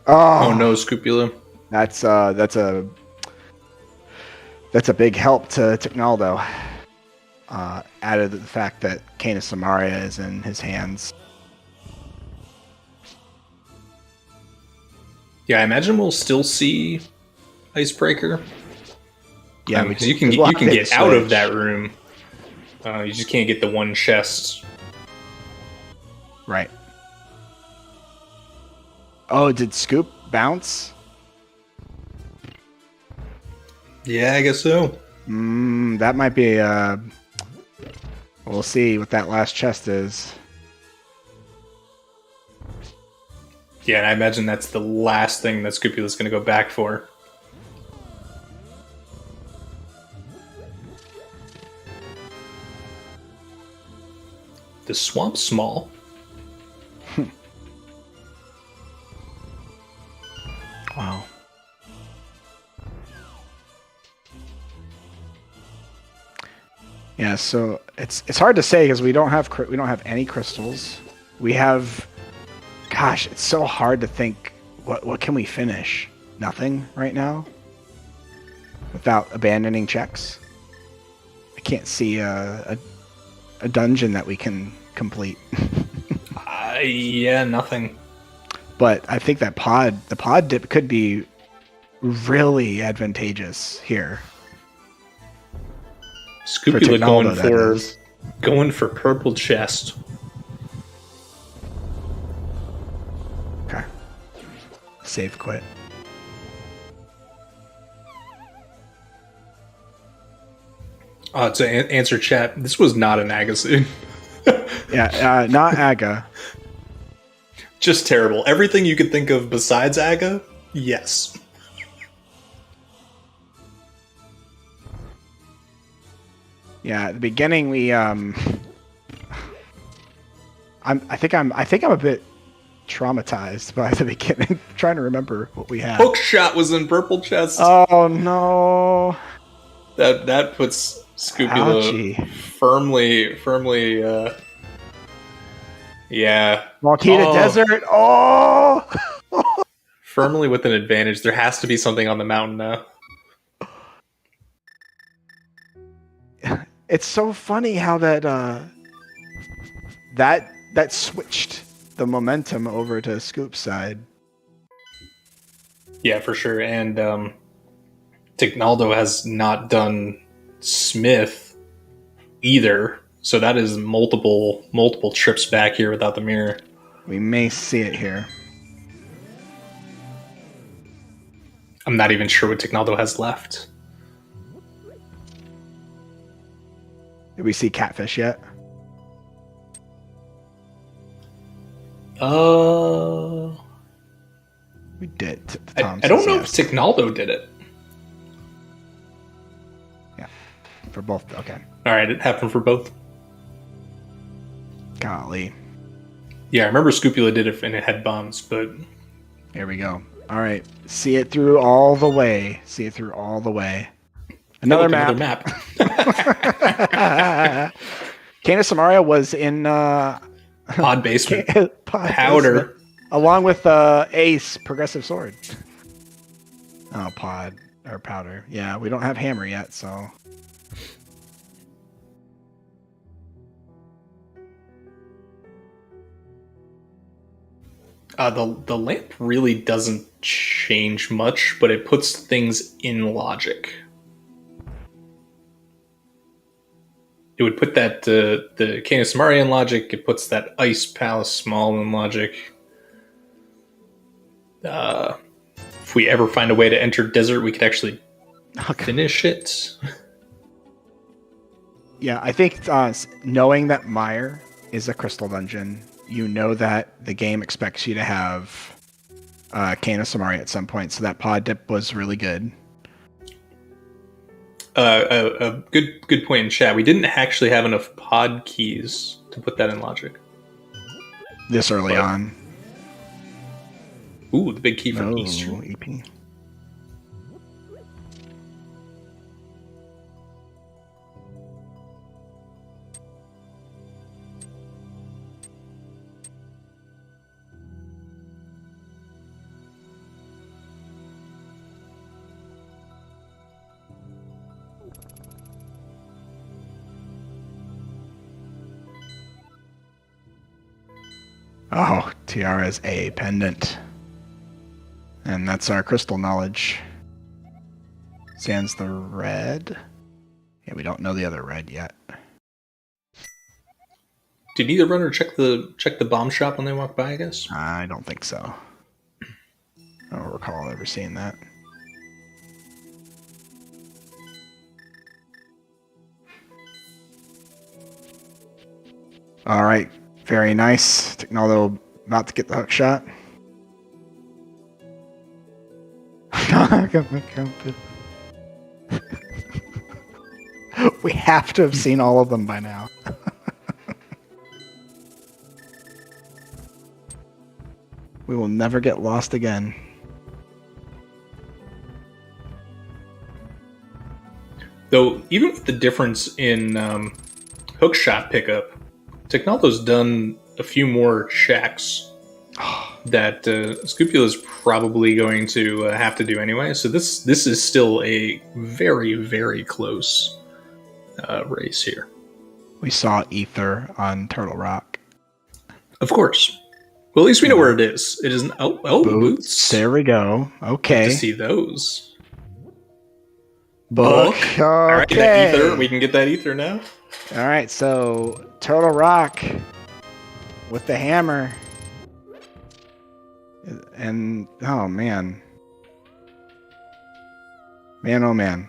Oh no, Scopula. That's a big help to Ticknaldo. Added to the fact that Canis Samaria is in his hands. Yeah, I imagine we'll still see Icebreaker. Yeah, because you can get out of that room. You just can't get the one chest. Right. Oh, did Scoop bounce? Yeah, I guess so. That might be. We'll see what that last chest is. Yeah, and I imagine that's the last thing that Scopula's going to go back for. The swamp's small. Wow. Yeah, so it's hard to say because we don't have any crystals. We have, gosh, it's so hard to think. What can we finish? Nothing right now. Without abandoning checks. I can't see a dungeon that we can complete. Yeah, nothing. But I think that the pod dip could be really advantageous here. Scopula going for purple chest. save quit. To answer chat, this was not an Agasu. Yeah, not Aga. Just terrible. Everything you could think of besides Aga, yes. Yeah, at the beginning we I think I'm a bit traumatized by the beginning. Trying to remember what we had. Hook shot was in purple chest. Oh no. That puts Scupula Ouchie. firmly yeah. Malkita Desert. Oh. Firmly with an advantage. There has to be something on the mountain now. It's so funny how that that switched the momentum over to Scoop's side. Yeah, for sure. And Ticknaldo has not done Smith either, so that is multiple trips back here without the mirror. We may see it here. I'm not even sure what Ticknaldo has left. Did we see Catfish yet? We did. I don't know if Ticknaldo did it. Yeah, for both. Okay. All right, it happened for both. Golly. Yeah, I remember Scupula did it and it had bombs, but Here we go. All right, see it through all the way. See it through all the way. Another map. Kana Samaria was in Pod Basement. Pod Powder. Basement, along with Ace Progressive Sword. Oh, Pod or Powder. Yeah, we don't have Hammer yet, so. The lamp really doesn't change much, but it puts things in logic. It would put that the Canis Maria in logic. It puts that Ice Palace Small in logic. If we ever find a way to enter Desert, we could actually finish it. Yeah, I think knowing that Mire is a crystal dungeon, you know that the game expects you to have Canis Samaria at some point, so that pod dip was really good. A good point in chat. We didn't actually have enough pod keys to put that in logic. This early on. Ooh, the big key from Eastern. EP. Oh, Tiara's A pendant. And that's our crystal knowledge. Sans the red. Yeah, we don't know the other red yet. Did either runner check the bomb shop when they walked by, I guess? I don't think so. I don't recall ever seeing that. All right. Very nice. Ticknaldo about to get the hook shot. We have to have seen all of them by now. We will never get lost again. Though, even with the difference in hookshot pickup, Ticknaldo's done a few more shacks that Scupula is probably going to have to do anyway. So this is still a very, very close race here. We saw Ether on Turtle Rock. Of course. Well, at least we know where it is. It isn't. Boots. There we go. Okay. Good to see those. Book. Okay. All right, that ether. We can get that ether now. All right, so Turtle Rock with the hammer. And oh man. Man, oh man.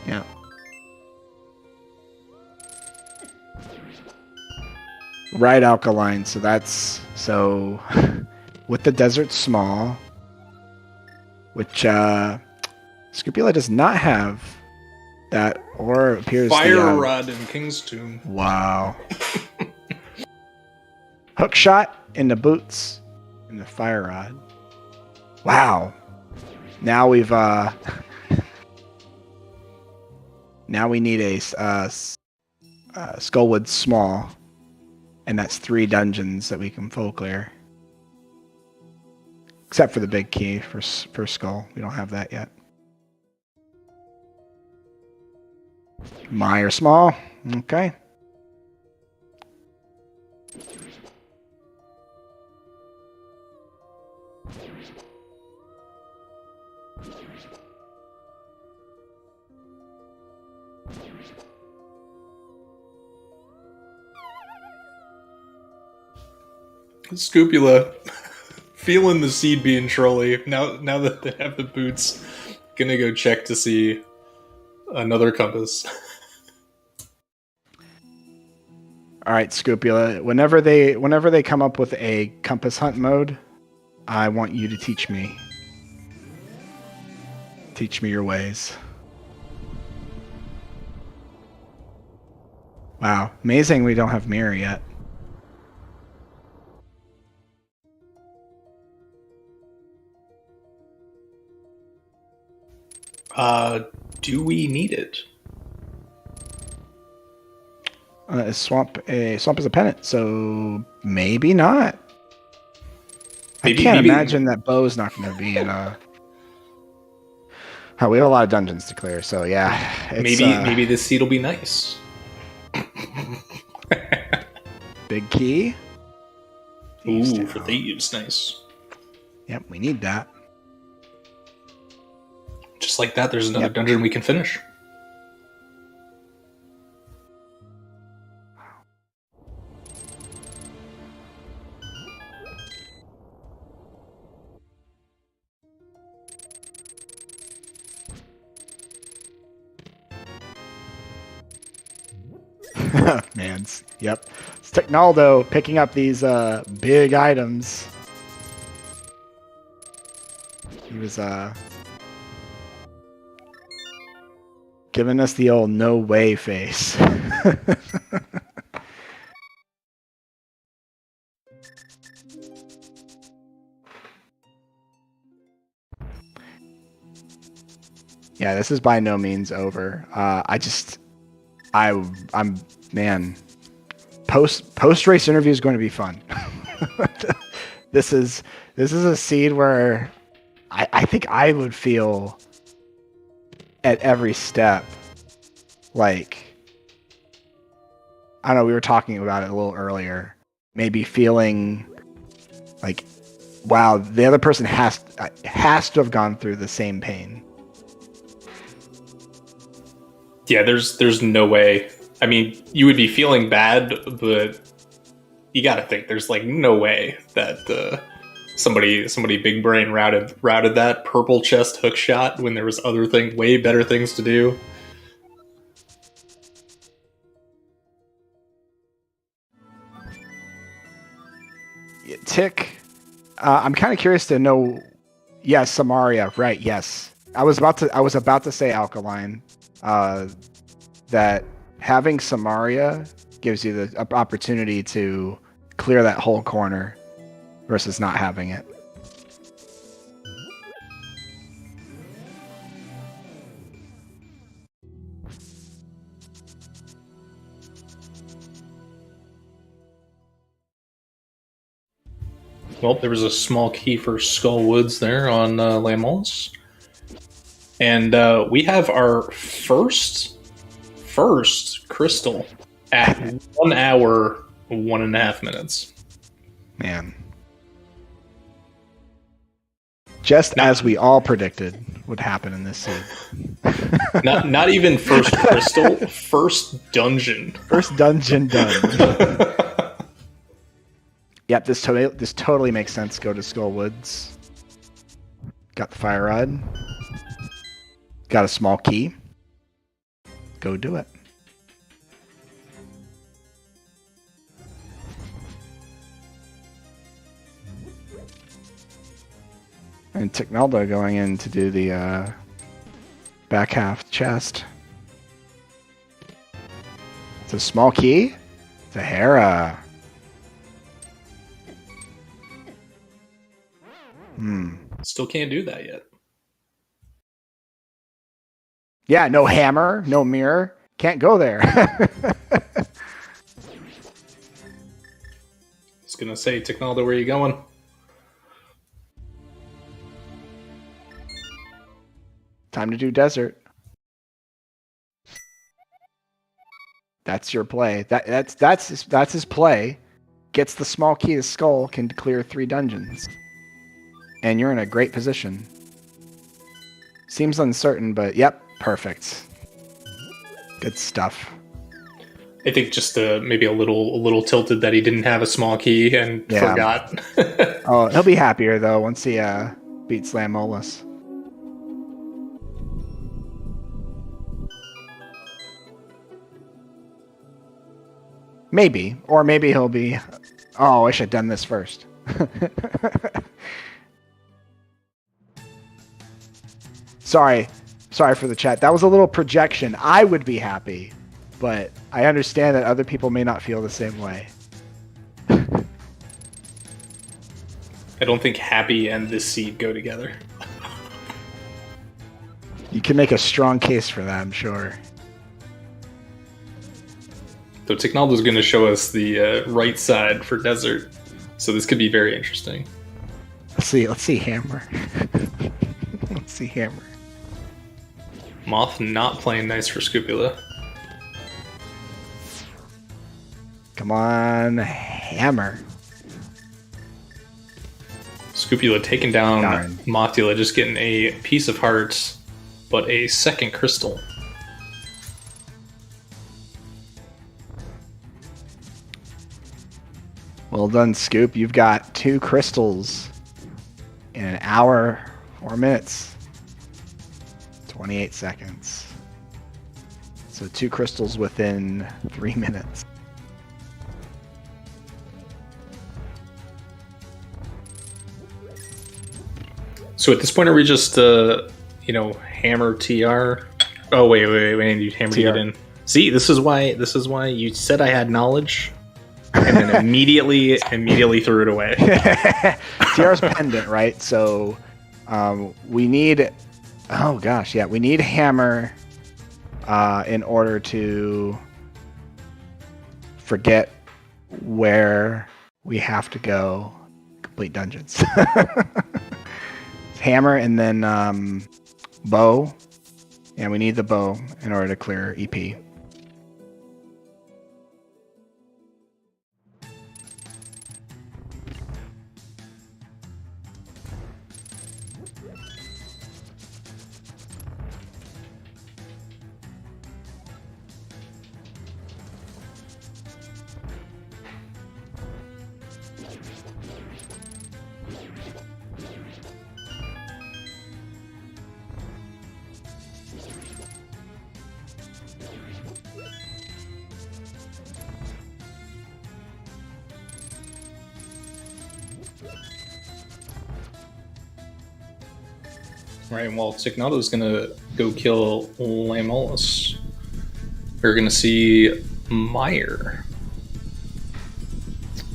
Yeah. Right, alkaline. So that's with the desert small, which Scrupula does not have that, or appears Fire Rod in King's Tomb. Wow. Hook shot in the boots and the fire rod. Wow. Now we've now we need a Skullwood small, and that's 3 dungeons that we can full clear. Except for the big key for Skull. We don't have that yet. Meyer small. Okay. Scupula, feeling the seed being trolly. Now that they have the boots, gonna go check to see another compass. All right, Scupula. Whenever they come up with a compass hunt mode, I want you to teach me. Teach me your ways. Wow, amazing we don't have mirror yet. Do we need it? A swamp is a pennant, so maybe not. I can't imagine that Bo's not going to be in a. Oh, we have a lot of dungeons to clear, so yeah. Maybe this seed will be nice. Big key. Ooh, for thieves, nice. Yep, we need that. Just like that, there's another dungeon we can finish. Man, yep. It's Ticknaldo picking up these big items. He was giving us the old no way face. Yeah, this is by no means over. I'm man. Post race interview is going to be fun. This is a seed where I think I would feel at every step like, I don't know, we were talking about it a little earlier, maybe feeling like, wow, the other person has to have gone through the same pain. Yeah, there's no way. I mean, you would be feeling bad, but you got to think there's like no way that somebody big brain routed that purple chest hook shot when there was way better things to do. Tick, I'm kind of curious to know. Yes, Samaria, right? Yes, I was about to say alkaline. That having Samaria gives you the opportunity to clear that whole corner versus not having it. Well, there was a small key for Skull Woods there on Landmalls. And we have our first crystal at 1 hour, 1.5 minutes. Man. Just as we all predicted would happen in this scene. Not even first crystal, first dungeon. First dungeon done. Yep, this totally makes sense. Go to Skull Woods. Got the fire rod. Got a small key. Go do it. And Ticknaldo going in to do the back half chest. It's a small key. It's a Hera. Still can't do that yet. Yeah, no hammer, no mirror. Can't go there. I was gonna say, Ticknaldo, where are you going? Time to do desert. That's your play. That's his play. Gets the small key to Skull, can clear 3 dungeons. And you're in a great position. Seems uncertain, but yep, perfect. Good stuff. I think just maybe a little tilted that he didn't have a small key and forgot. Oh, he'll be happier though once he beats Lamolus. Maybe. Or maybe he'll be, oh, I should have done this first. Sorry for the chat. That was a little projection. I would be happy, but I understand that other people may not feel the same way. I don't think happy and this seed go together. You can make a strong case for that, I'm sure. So Ticknaldo's going to show us the right side for desert, so this could be very interesting. Let's see hammer. Let's see hammer. Moth not playing nice for Scupula. Come on, hammer. Scupula taking down Darn. Mothula, just getting a piece of hearts, but a second crystal. Well done, Scoop. You've got 2 crystals in an hour, 4 minutes, 28 seconds. So 2 crystals within 3 minutes. So at this point, are we just, hammer TR? Oh wait, we need to hammer to get in. See, this is why you said I had knowledge, and then immediately threw it away. TR's pendant, right? So we need, we need hammer in order to forget where we have to go complete dungeons. Hammer and then bow, and we need the bow in order to clear EP. Right, and while Ticknaldo's gonna go kill Lamolus, we're gonna see Meyer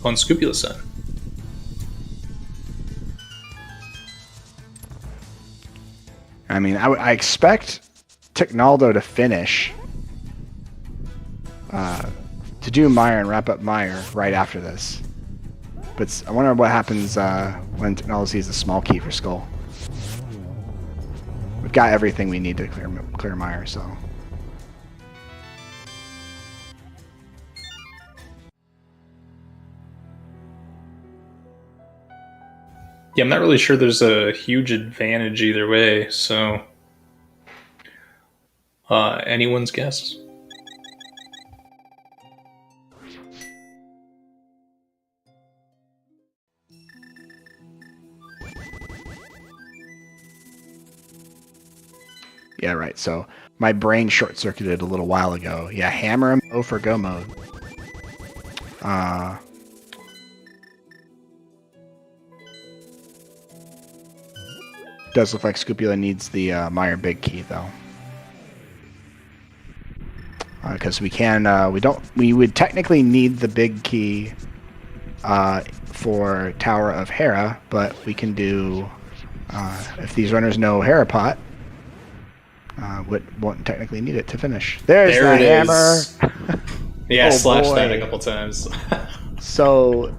on Scupula's side. I mean, I expect Ticknaldo to finish, to do Meyer and wrap up Meyer right after this. But I wonder what happens when Ticknaldo sees a small key for Skull. We've got everything we need to clear Meyer, so. Yeah, I'm not really sure there's a huge advantage either way, so anyone's guess. Yeah, right. So my brain short-circuited a little while ago. Yeah, hammer and bow for go mode. Does look like Scupula needs the Meyer big key though, because we would technically need the big key for Tower of Hera, but we can do if these runners know Hera Pot, won't technically need it to finish. There's the hammer. Yeah, I slashed boy. that a couple times. So.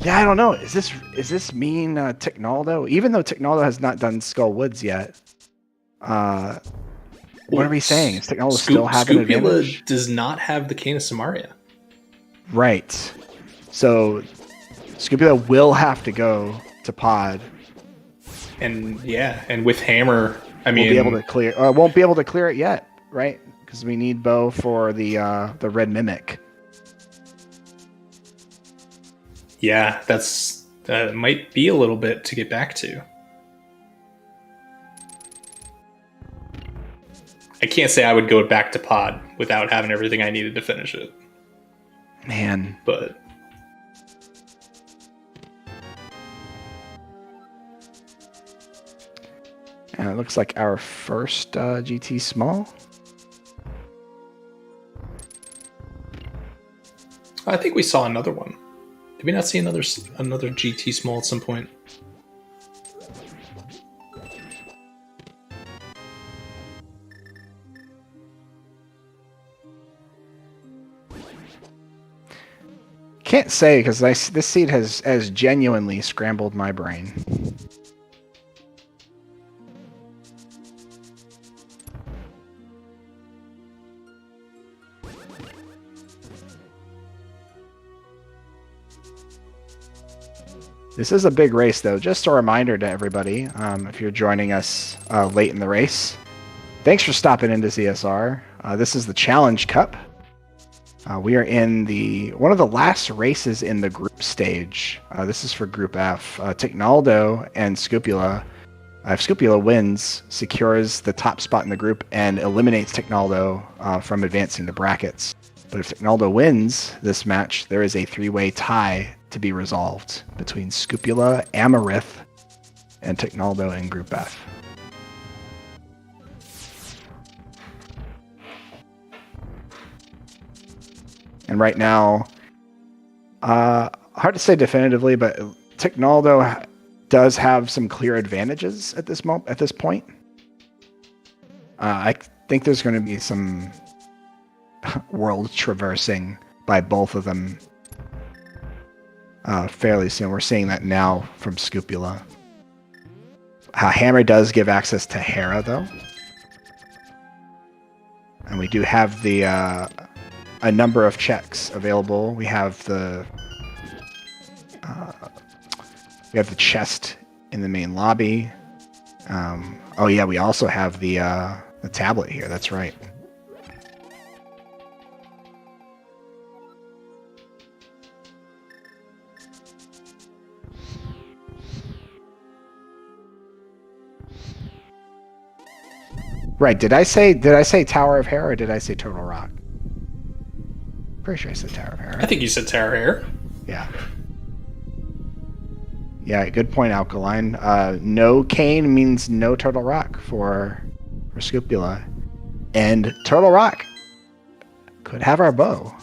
Yeah, I don't know. Is this mean Ticknaldo? Even though Ticknaldo has not done Skull Woods yet, what are we saying? Is Ticknaldo still have an advantage? Scupula does not have the Cane of Samaria. Right. So Scupula will have to go to Pod. And with Hammer, I mean, won't be able to clear it yet, right? Because we need Bow for the Red Mimic. Yeah, that might be a little bit to get back to. I can't say I would go back to Pod without having everything I needed to finish it. Man. But and it looks like our first GT Small. I think we saw another one. Did we not see another GT Small at some point? Can't say because this seed has genuinely scrambled my brain. This is a big race, though. Just a reminder to everybody, if you're joining us late in the race, thanks for stopping into ZSR. This is the Challenge Cup. We are in one of the last races in the group stage. This is for Group F. Ticknaldo and Scupula. If Scupula wins, secures the top spot in the group and eliminates Ticknaldo from advancing the brackets. But if Ticknaldo wins this match, there is a three-way tie to be resolved between Scupula, Amarith, and Ticknaldo in Group F. And right now, hard to say definitively, but Ticknaldo does have some clear advantages at this point. I think there's going to be some world traversing by both of them fairly soon. We're seeing that now from Scupula. Hammer does give access to Hera, though. And we do have a number of checks available. We have the chest in the main lobby. Oh yeah, we also have the tablet here. That's right. Right. Did I say Tower of Hera or did I say Turtle Rock? Pretty sure I said Tower of Hera. I think you said Tower of Hera. Yeah. Yeah, good point, Alkaline. No Cane means no Turtle Rock for Scupula. And Turtle Rock could have our bow.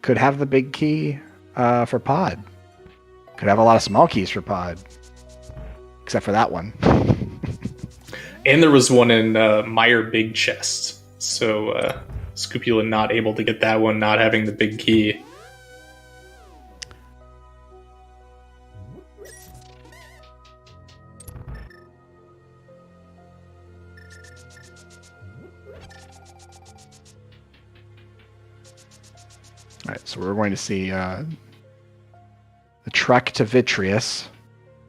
Could have the big key for Pod. Could have a lot of small keys for Pod. Except for that one. And there was one in Meyer Big Chest. So Scupula not able to get that one, not having the big key. All right, so we're going to see the Trek to Vitreous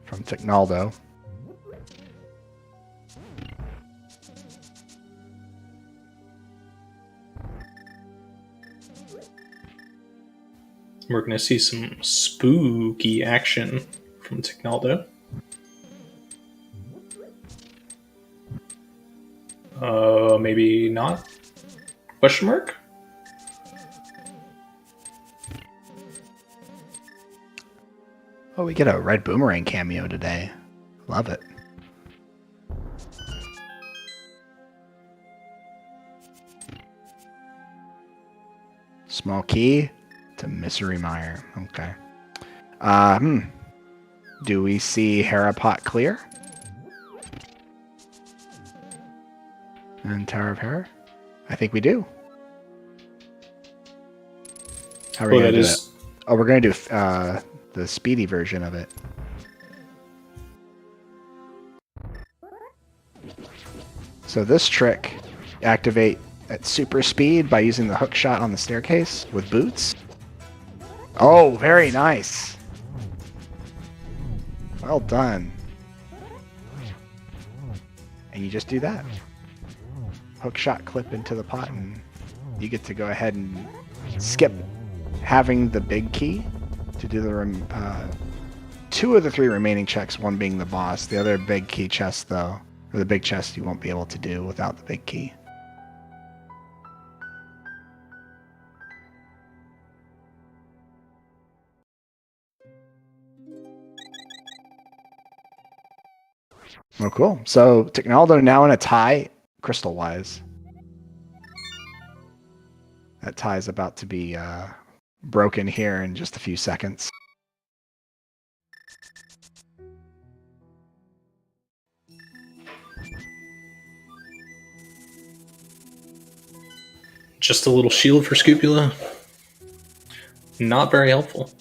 from Ticknaldo. We're going to see some spooky action from Ticknaldo. Maybe not? Question mark? Oh, we get a Red Boomerang cameo today. Love it. Small key to Misery Mire. Okay. Do we see Harapot clear? And Tower of Hera? I think we do. How are we going to do it? Oh, we're going to do the speedy version of it. So this trick, activate at super speed by using the hook shot on the staircase with boots. Oh, very nice. Well done. And you just do that. Hook shot clip into the pot, and you get to go ahead and skip having the big key to do the 2 of the 3 remaining checks, one being the boss. The other big key chest, though, or the big chest, you won't be able to do without the big key. Oh, cool. So Ticknaldo now in a tie, crystal-wise. That tie is about to be broken here in just a few seconds. Just a little shield for Scupula. Not very helpful.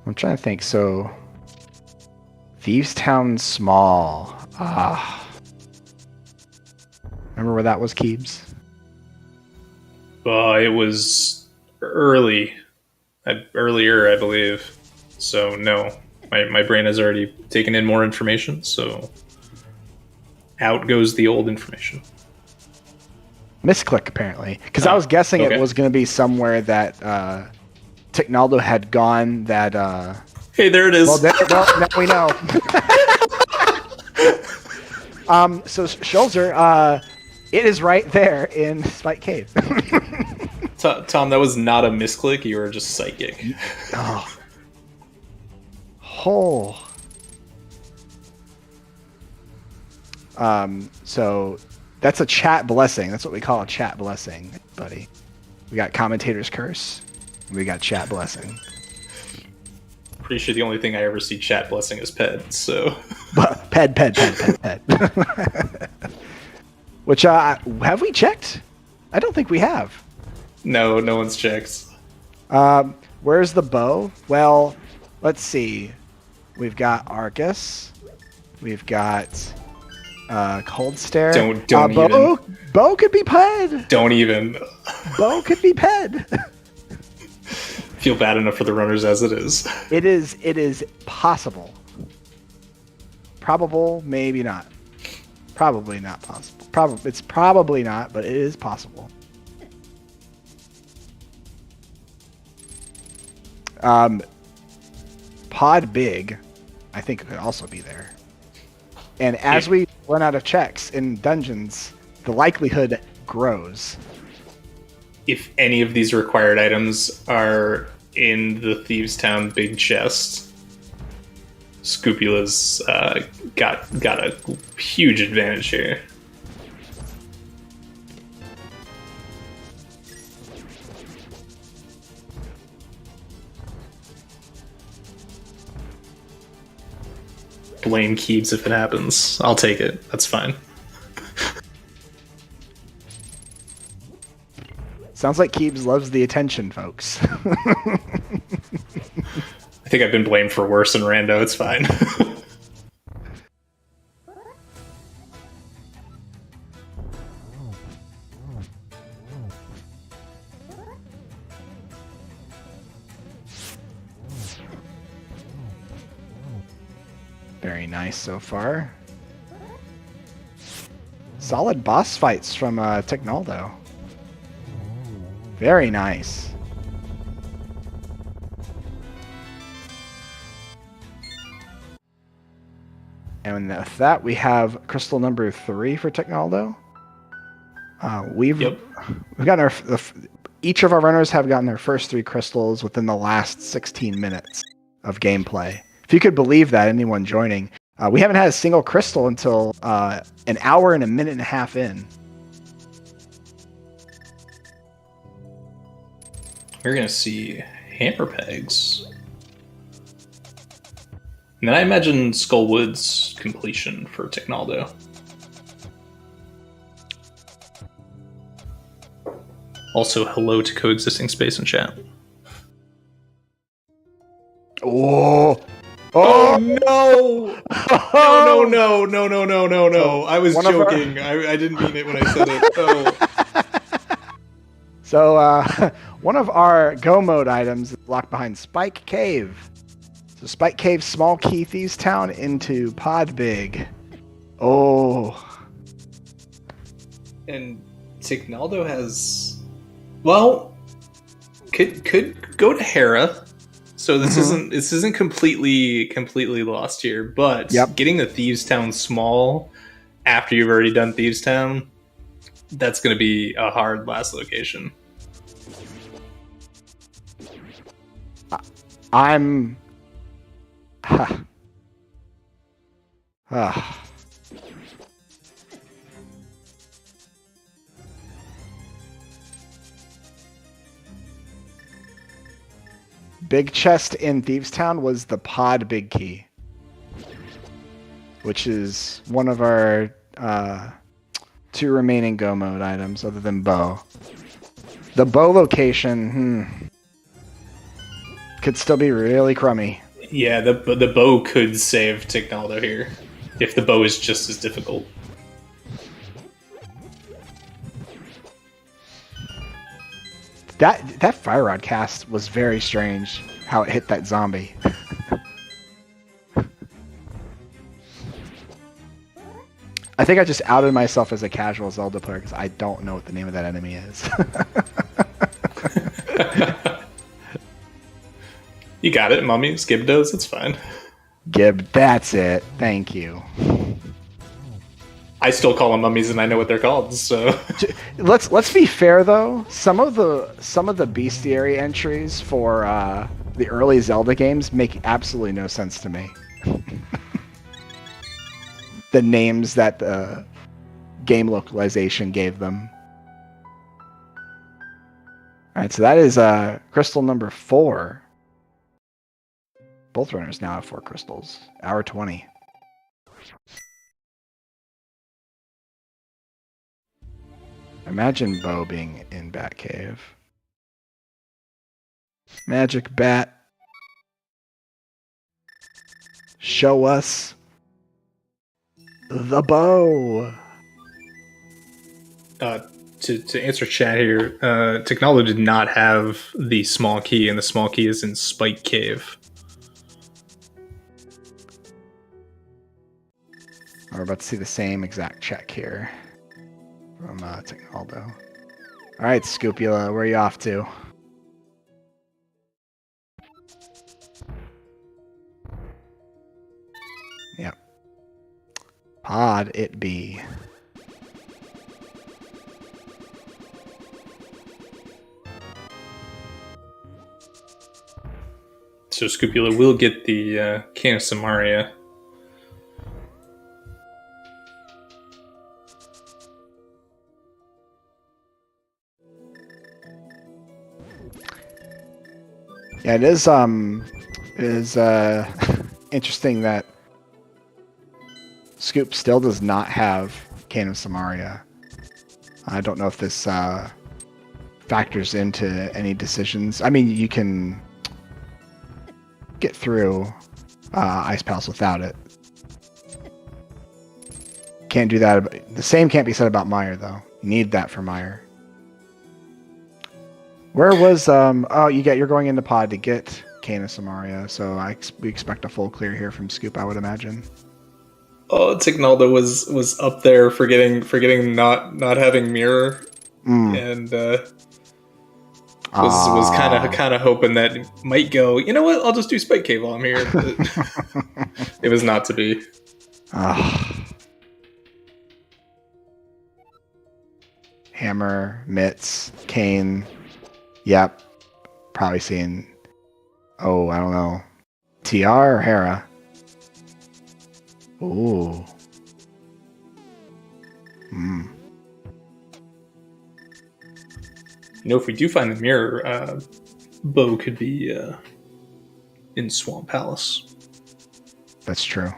I'm trying to think. So, Thieves Town Small. Remember where that was, Keebs? It was earlier, I believe. So no, my brain has already taken in more information. So out goes the old information. Misclick, apparently, because I was guessing it was going to be somewhere that Ticknaldo had gone. That hey, there it is. Well, now we know. So Schulzer, it is right there in Spike Cave. Tom, that was not a misclick. You were just psychic. So that's a chat blessing. That's what we call a chat blessing, buddy. We got Commentator's Curse. We got chat blessing. Pretty sure the only thing I ever see chat blessing is Ped. So Ped. Which have we checked? I don't think we have. No one's checked. Where's the bow? Well, let's see. We've got Arcus. We've got Cold Stare. Don't Bow. Bow could be Ped. Don't even. Bow could be Ped. Feel bad enough for the runners as it is. It is possible. Probable, maybe not. Probably not possible. It's probably not, but it is possible. Pod Big, I think, could also be there. And as we run out of checks in dungeons, the likelihood grows. If any of these required items are in the Thieves Town big chest, Scupula's got a huge advantage here. Blame Keebs if it happens. I'll take it. That's fine. Sounds like Keebs loves the attention, folks. I think I've been blamed for worse in Rando. It's fine. Very nice so far. Solid boss fights from Ticknaldo. Very nice. And with that, we have crystal number 3 for Ticknaldo. We've gotten each of our runners have gotten their first 3 crystals within the last 16 minutes of gameplay. If you could believe that, anyone joining, we haven't had a single crystal until an hour and a minute and a half in. We're gonna see hammer pegs. And then I imagine Skullwood's completion for Ticknaldo. Also, hello to coexisting space and chat. Oh! Oh no! No! I was joking. I didn't mean it when I said it. Oh. So, one of our Go mode items is locked behind Spike Cave. So, Spike Cave, small key Thieves Town into Pod Big. Oh. And Ticknaldo has, well, could go to Hera. So this isn't completely lost here, but getting the Thieves Town small after you've already done Thieves Town, that's going to be a hard last location. I'm... Big chest in Thieves Town was the Pod Big Key, which is one of our 2 remaining Go mode items other than bow. The bow location could still be really crummy. Yeah, the bow could save Ticknaldo here if the bow is just as difficult. That fire rod cast was very strange, how it hit that zombie. I think I just outed myself as a casual Zelda player because I don't know what the name of that enemy is. You got it, mummies, Gibdos, it's fine. Gib, that's it. Thank you. I still call them mummies, and I know what they're called. So let's be fair though. Some of the bestiary entries for the early Zelda games make absolutely no sense to me. The names that the game localization gave them. All right, so that is crystal number 4. Both runners now have 4 crystals. Hour 20. Imagine Bo being in Batcave. Magic Bat. Show us the bow. To answer chat here, Ticknaldo did not have the small key, and the small key is in Spike Cave. We're about to see the same exact check here from Ticknaldo. All right, Scopula, where are you off to? Yep. Pod it be. So Scopula will get the can of Samaria. Yeah, it is interesting that Scoop still does not have Cane of Samaria. I don't know if this factors into any decisions. I mean, you can get through Ice Palace without it. Can't do that. The same can't be said about Meyer, though. You need that for Meyer. Where was you're going into Pod to get Canis Samaria, so we expect a full clear here from Scoop, I would imagine. Oh, Ticknaldo was up there forgetting not having mirror, and was kind of hoping that it might go. You know what? I'll just do Spike Cave while I'm here. But it was not to be. Hammer, Mitts, Kane. Yep. Probably seeing. Oh, I don't know. TR or Hera? Ooh. If we do find the mirror, Bo could be in Swamp Palace. That's true.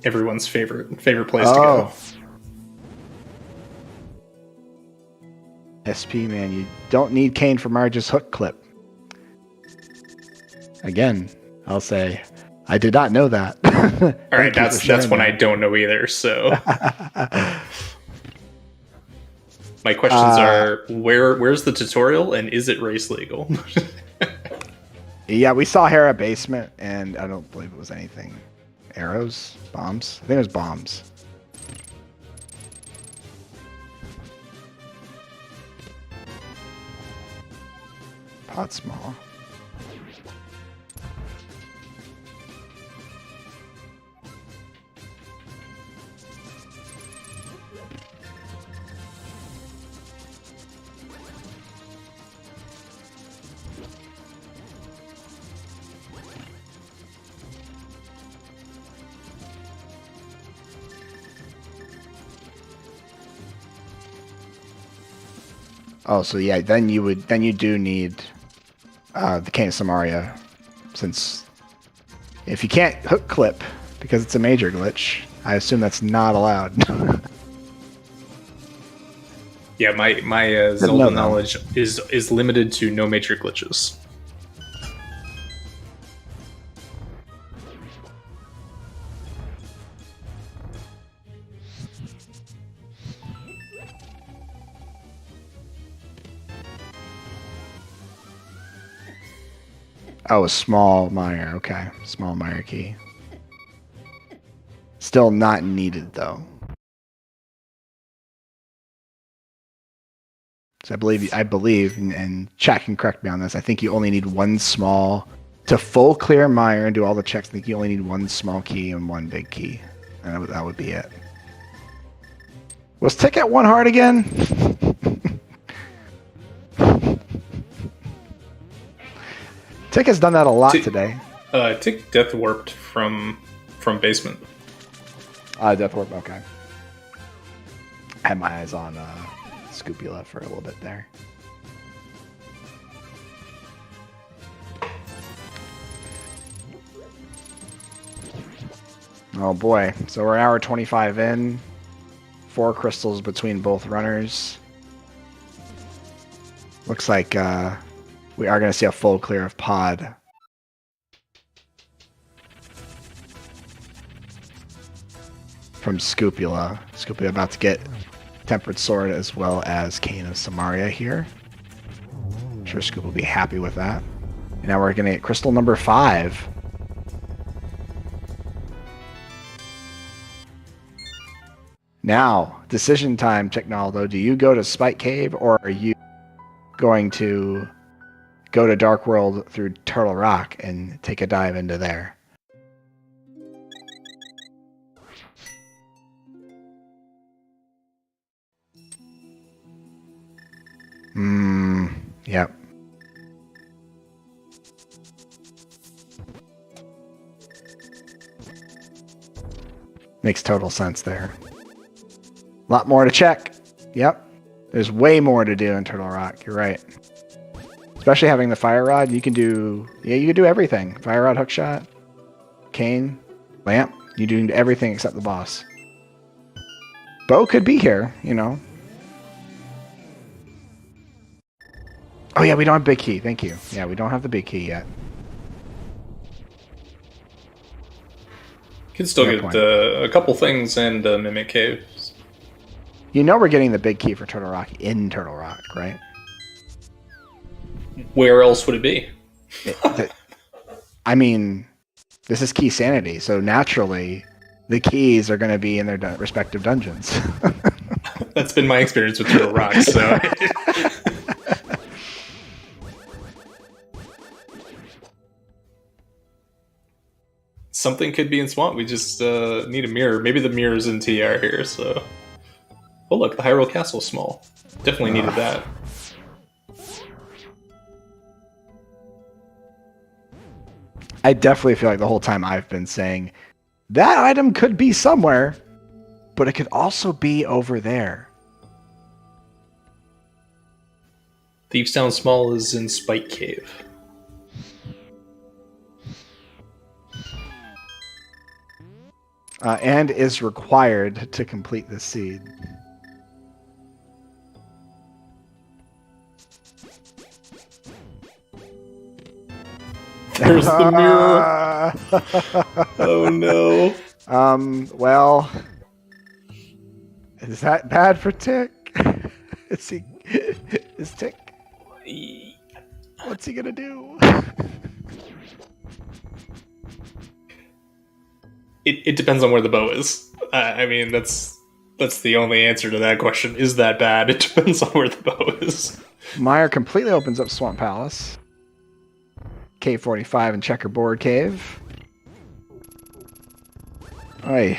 Everyone's favorite place to go. SP, man, you don't need Kane for Marge's hook clip. Again, I'll say, I did not know that. All right, that's one I don't know either. So, my questions are: where's the tutorial, and is it race legal? Yeah, we saw Hera basement, and I don't believe it was anything. Arrows, bombs. I think it was bombs. Pot small. Oh, so yeah, then you do need the Canis Samaria, since if you can't hook clip because it's a major glitch, I assume that's not allowed. Yeah, my Zelda knowledge is limited to no major glitches. Oh, a small mire. Okay, small mire key. Still not needed though. So I believe, and chat can correct me on this. I think you only need one small to full clear mire and do all the checks. I think you only need one small key and one big key, and that would be it. Was Tick at 1 heart again? Tick has done that a lot today. Tick death warped from basement. Death warp. Okay. I had my eyes on Scoopula for a little bit there. Oh boy! So we're an hour 25 in. 4 crystals between both runners. Looks like we are going to see a full clear of pod. From Scoopula. Scoopula about to get Tempered Sword as well as Canis Samaria here. I'm sure Scoop will be happy with that. And now we're going to get crystal number 5. Now, decision time, Ticknaldo. Do you go to Spike Cave, or are you going to go to Dark World through Turtle Rock and take a dive into there? Yep. Makes total sense there. A lot more to check. Yep. There's way more to do in Turtle Rock. You're right. Especially having the Fire Rod, you can do everything. Fire Rod, Hookshot, Cane, Lamp. You do everything except the boss. Bo could be here, you know. Oh yeah, we don't have big key. Thank you. Yeah, we don't have the big key yet. Can still get a couple things and Mimic Caves. You know we're getting the big key for Turtle Rock in Turtle Rock, right? Where else would it be? I mean, this is key sanity, so naturally, the keys are going to be in their respective dungeons. That's been my experience with Turtle Rock, so... Something could be in Swamp. We just need a mirror. Maybe the mirror's in TR here, so... Oh, look, the Hyrule Castle's small. Definitely needed that. I definitely feel like the whole time I've been saying, that item could be somewhere, but it could also be over there. Thieves Town Small is in Spike Cave. And is required to complete the seed. There's the mirror. Oh no. Well, is that bad for Tick? Is Tick? What's he gonna do? It depends on where the bow is. I mean, that's the only answer to that question. Is that bad? It depends on where the bow is. Meyer completely opens up Swamp Palace. Cave 45 and Checkerboard Cave. Oi.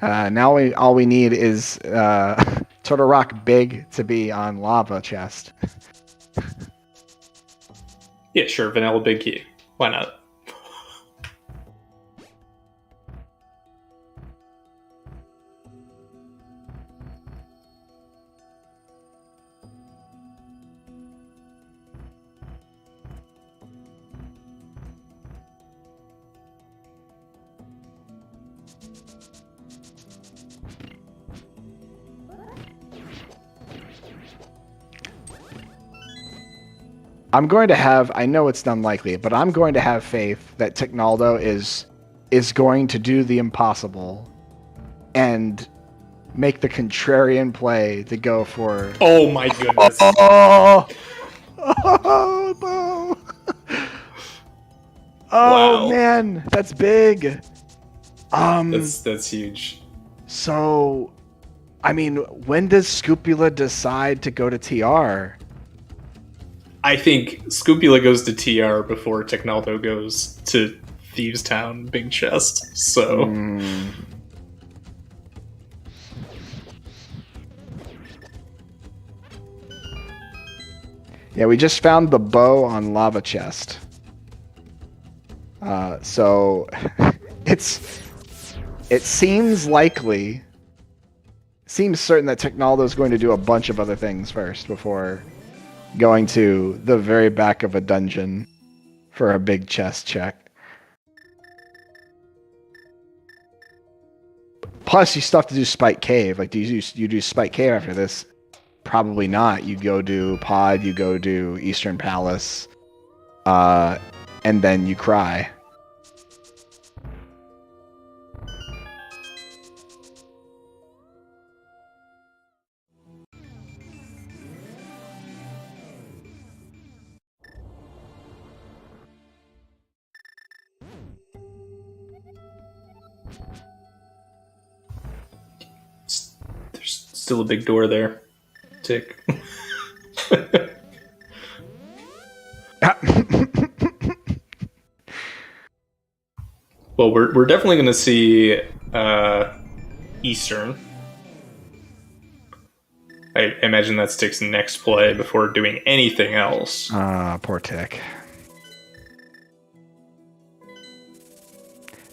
Now all we need is Turtle Rock Big to be on Lava Chest. Yeah, sure. Vanilla Big Key. Why not? I'm going to have, I know it's unlikely, but I'm going to have faith that Ticknaldo is going to do the impossible and make the contrarian play to go for... Oh my goodness. Oh no. Oh Wow. Man, that's big. That's huge. So, I mean, when does Scopula decide to go to TR? I think Scopula goes to TR before Ticknaldo goes to Thieves Town Big Chest. So Yeah, we just found the bow on Lava Chest. So it seems likely, seems certain that Ticknaldo is going to do a bunch of other things first before going to the very back of a dungeon for a big chest check. Plus, you still have to do Spike Cave. Like, you do Spike Cave after this? Probably not. You go do Pod, you go do Eastern Palace, and then you cry. there's still a big door there. Tick. Well, we're definitely going to see Eastern. I imagine that's Tick's next play before doing anything else. Poor Tick.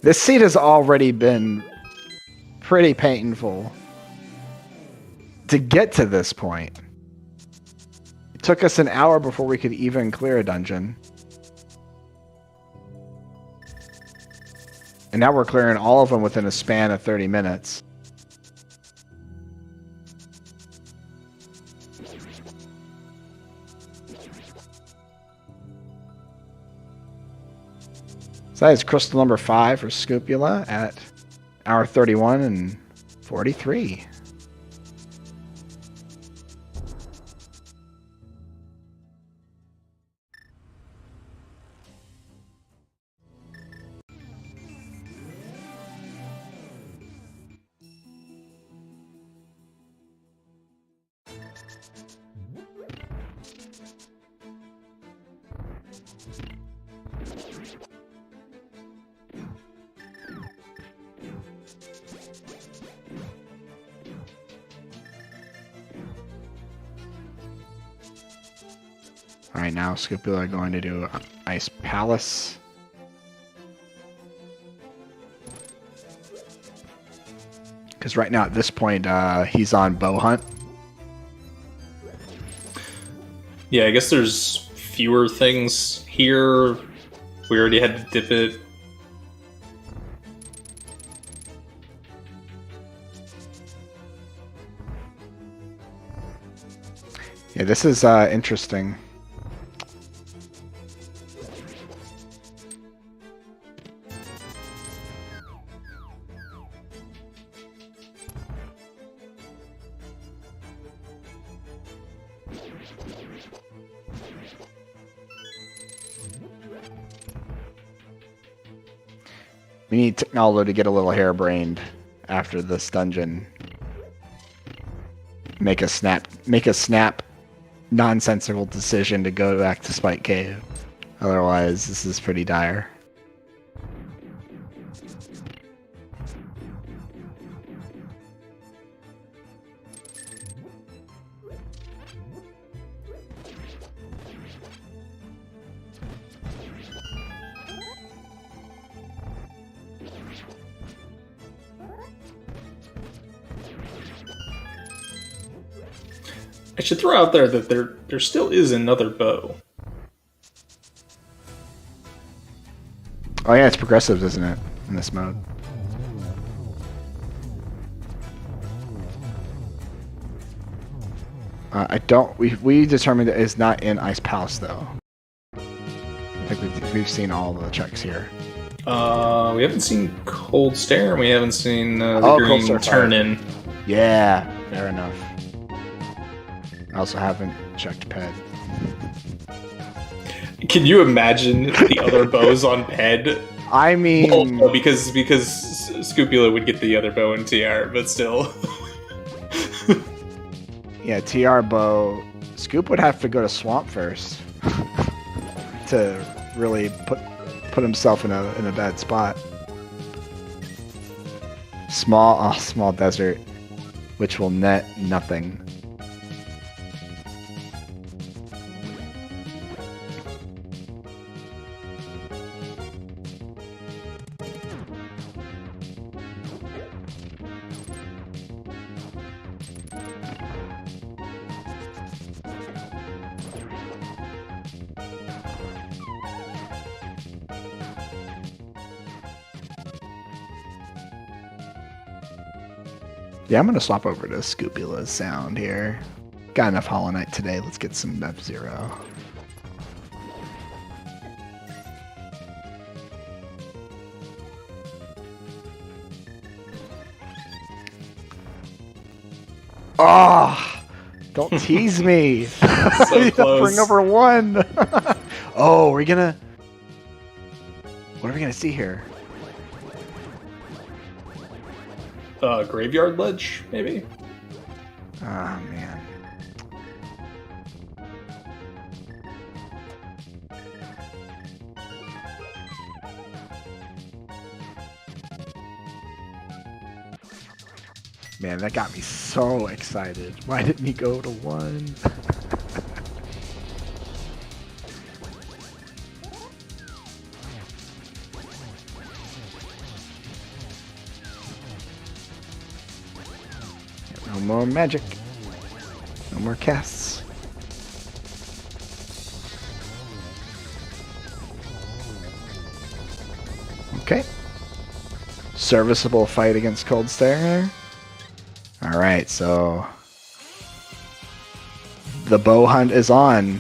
This seed has already been pretty painful to get to this point. It took us an hour before we could even clear a dungeon. And now we're clearing all of them within a span of 30 minutes. So that is crystal number 5 for Scopula at hour 31 and 43. All right, now Scoopula going to do Ice Palace. Because right now at this point, he's on bow hunt. Yeah, I guess there's fewer things here. We already had to dip it. Yeah, this is interesting. We need Ticknaldo to get a little harebrained after this dungeon. Make a snap nonsensical decision to go back to Spike Cave. Otherwise, this is pretty dire. I should throw out there that there still is another bow. Oh yeah, it's progressive, isn't it, in this mode? I don't. We determined that it's not in Ice Palace though. I think we've seen all the checks here. We haven't seen Cold Stare, and we haven't seen the Cold green Stare turn in. Yeah, fair enough. I also haven't checked Ped. Can you imagine the other bows on Ped? I mean, well, no, because Scoopula would get the other bow in TR, but still. Yeah, TR bow. Scoop would have to go to Swamp first to really put himself in a bad spot. Small desert, which will net nothing. Yeah, I'm gonna swap over to Scoopula's sound here. Got enough Hollow Knight today. Let's get some F-Zero. Oh, don't tease me. So close. Bring over one. Oh, what are we gonna see here? Graveyard Ledge, maybe? Oh, man. Man, that got me so excited. Why didn't he go to one? No more magic. No more casts. Okay. Serviceable fight against Cold Stare. Alright, so the bow hunt is on.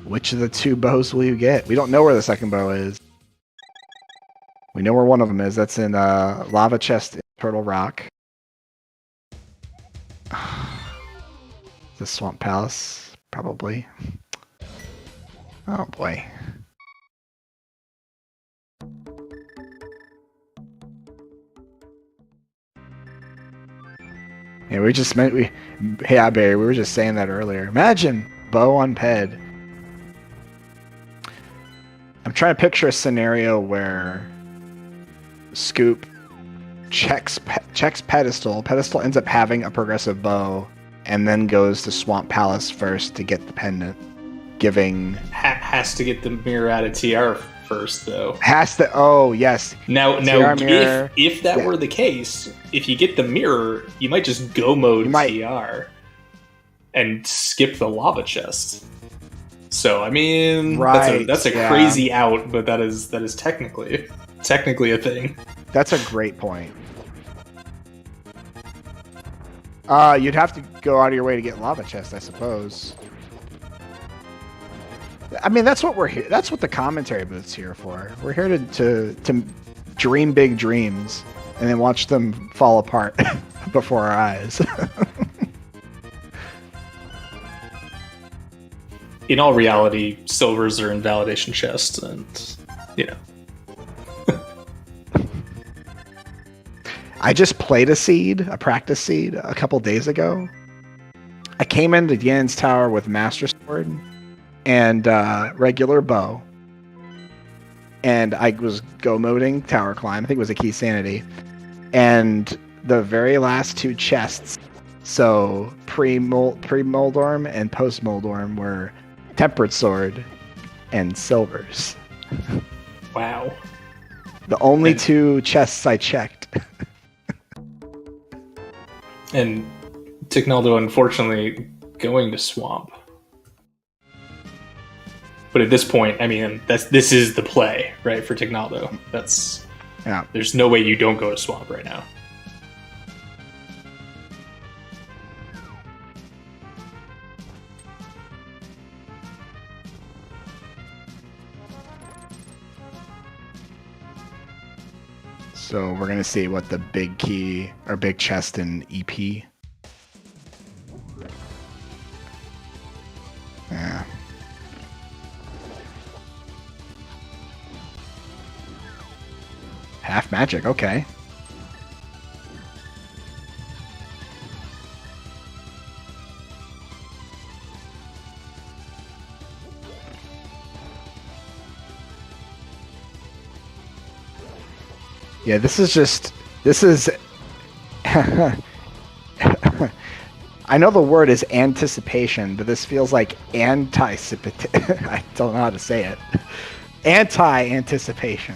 Which of the two bows will you get? We don't know where the second bow is. We know where one of them is. That's in Lava Chest in Turtle Rock. The Swamp Palace, probably. Oh boy. Yeah, yeah, Barry, we were just saying that earlier. Imagine bow on Ped. I'm trying to picture a scenario where Scoop checks pedestal. Pedestal ends up having a progressive bow, and then goes to Swamp Palace first to get the pendant, giving... Has to get the mirror out of TR first, though. Has to... Oh, yes. Now, mirror, if that were the case, if you get the mirror, you might just go mode TR and skip the lava chest. So, I mean, that's a crazy out, but that is technically a thing. That's a great point. You'd have to go out of your way to get lava chest, I suppose. I mean, that's what we're here. That's what the commentary booth's here for. We're here to dream big dreams and then watch them fall apart before our eyes. In all reality, silvers are in validation chests, and I just played a practice seed, a couple days ago. I came into Ganon's Tower with Master Sword and regular bow. And I was go-moding Tower Climb. I think it was a Key Sanity. And the very last two chests, so pre-Moldorm and post-Moldorm, were Tempered Sword and silvers. Wow. The only two chests I checked. And Ticknaldo, unfortunately, going to Swamp. But at this point, I mean, this is the play, right, for Ticknaldo. There's no way you don't go to Swamp right now. So we're gonna see what the big key or big chest in EP. Yeah. Half magic, okay. Yeah, this is I know the word is anticipation, but this feels like I don't know how to say it. Anti-anticipation.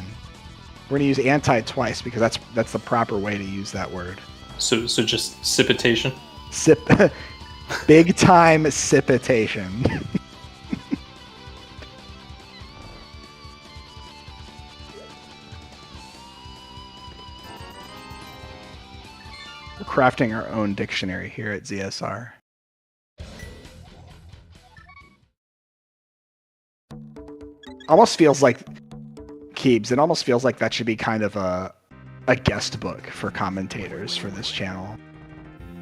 We're gonna use anti twice because that's the proper way to use that word. So just sipitation? Big time sipitation. We're crafting our own dictionary here at ZSR. Almost feels like Keebs. It almost feels like that should be kind of a guest book for commentators for this channel.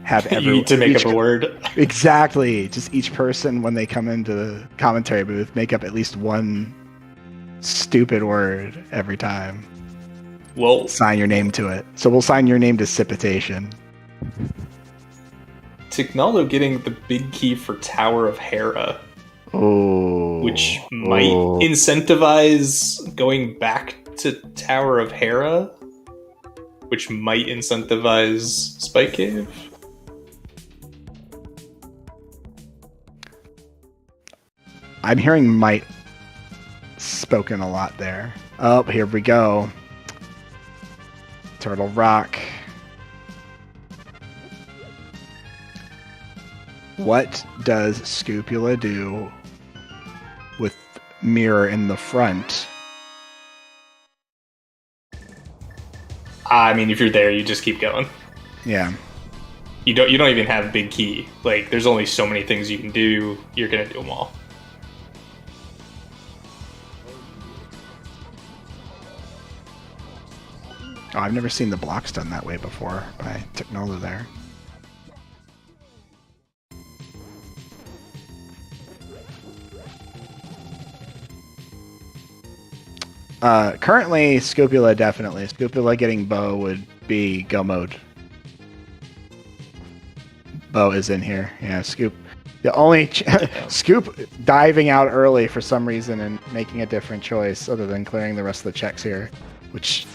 Have you need to make up a word. Exactly. Just each person, when they come into the commentary booth, make up at least one stupid word every time. Well, sign your name to it. So we'll sign your name to Sipitation. Ticknaldo getting the big key for Tower of Hera. Oh. Which might incentivize going back to Tower of Hera. Which might incentivize Spike Cave. I'm hearing might spoken a lot there. Oh, here we go. Turtle Rock. What does Scopula do with mirror in the front? I mean, if you're there, you just keep going. Yeah. You don't even have big key. Like, there's only so many things you can do. You're gonna do them all. Oh, I've never seen the blocks done that way before by Ticknaldo there. Currently, Scopula definitely. Scopula getting bow would be go mode. Bow is in here. Yeah, Scoop. The only Scoop diving out early for some reason and making a different choice other than clearing the rest of the checks here, which.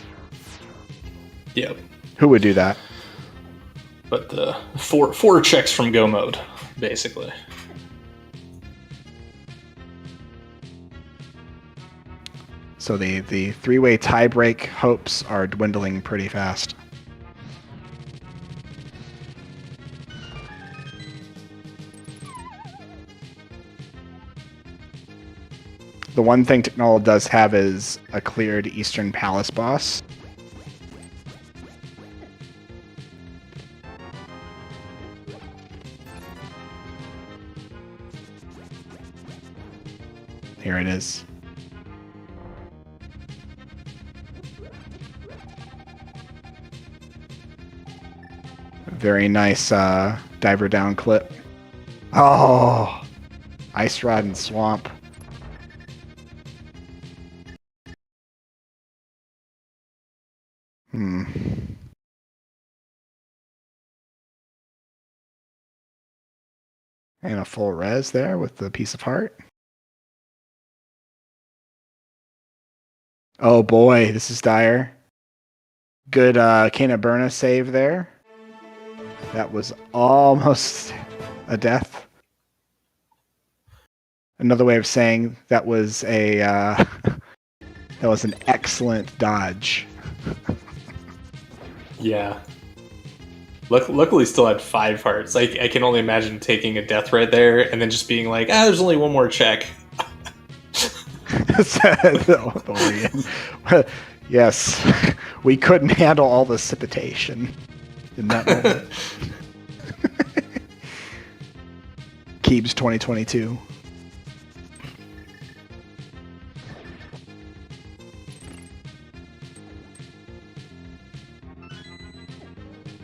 Yep. Who would do that? But four checks from go mode, basically. So the three-way tiebreak hopes are dwindling pretty fast. The one thing Ticknaldo does have is a cleared Eastern Palace boss. Here it is. Very nice diver down clip. Oh, Ice Rod and Swamp. And a full res there with the piece of heart. Oh boy, this is dire. Good Canaberna save there. That was almost a death. Another way of saying that was a that was an excellent dodge. Yeah. Luckily, still had 5 hearts. I can only imagine taking a death right there and then just being like, there's only one more check. Yes, we couldn't handle all the precipitation in that moment. Keebs 2022.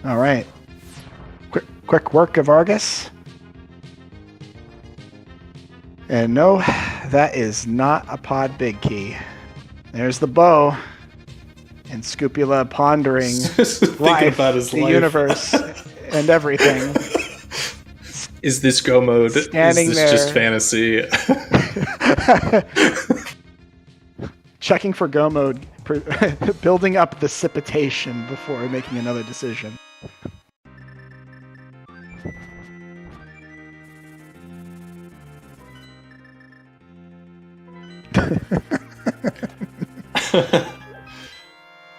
All right. Quick work of Argus. And no, that is not a pod big key. There's the bow. And Scupula pondering thinking about his the life. universe, and everything. Is this go mode? Standing is this there. just fantasy? Checking for go mode, building up the precipitation before making another decision.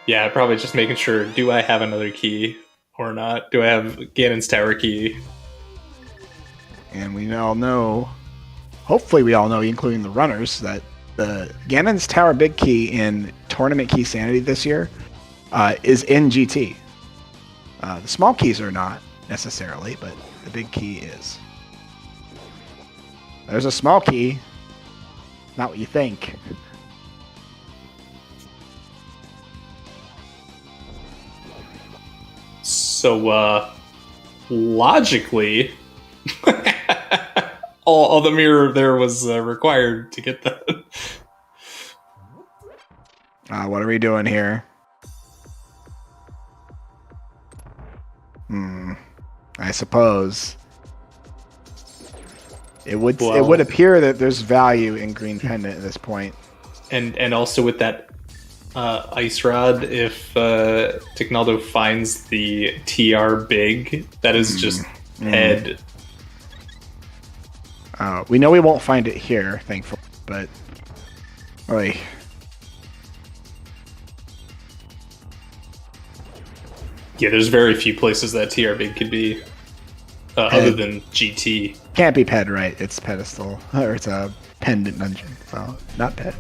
Yeah, probably just making sure, do I have another key or not? Do I have Ganon's tower key? And we all know, hopefully we all know, including the runners, that the Ganon's Tower big key in Tournament Key Sanity this year is in GT. The small keys are not necessarily, but the big key is. There's a small key. Not what you think. So, logically, all the mirror there was required to get that. What are we doing here? I suppose it would appear that there's value in Green Pendant at this point, and also with that Ice Rod, if Ticknaldo finds the TR big, that is just head. We know we won't find it here, thankfully, but really. Yeah, there's very few places that TR big could be, other than GT. Can't be Ped, right? It's pedestal, or it's a pendant dungeon. So not Ped.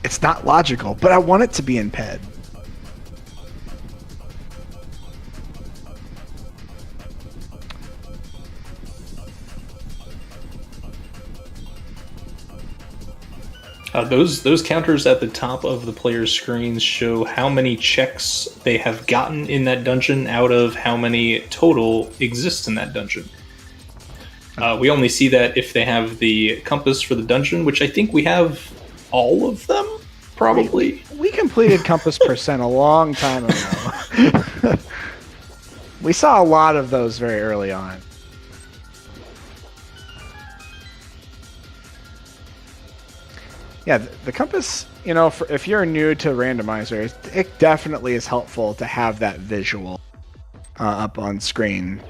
It's not logical, but I want it to be in Ped. Those counters at the top of the player's screens show how many checks they have gotten in that dungeon out of how many total exist in that dungeon. We only see that if they have the compass for the dungeon, which I think we have all of them, probably. We completed Compass Percent a long time ago. We saw a lot of those very early on. Yeah, the compass, you know, if you're new to randomizer, it definitely is helpful to have that visual up on screen.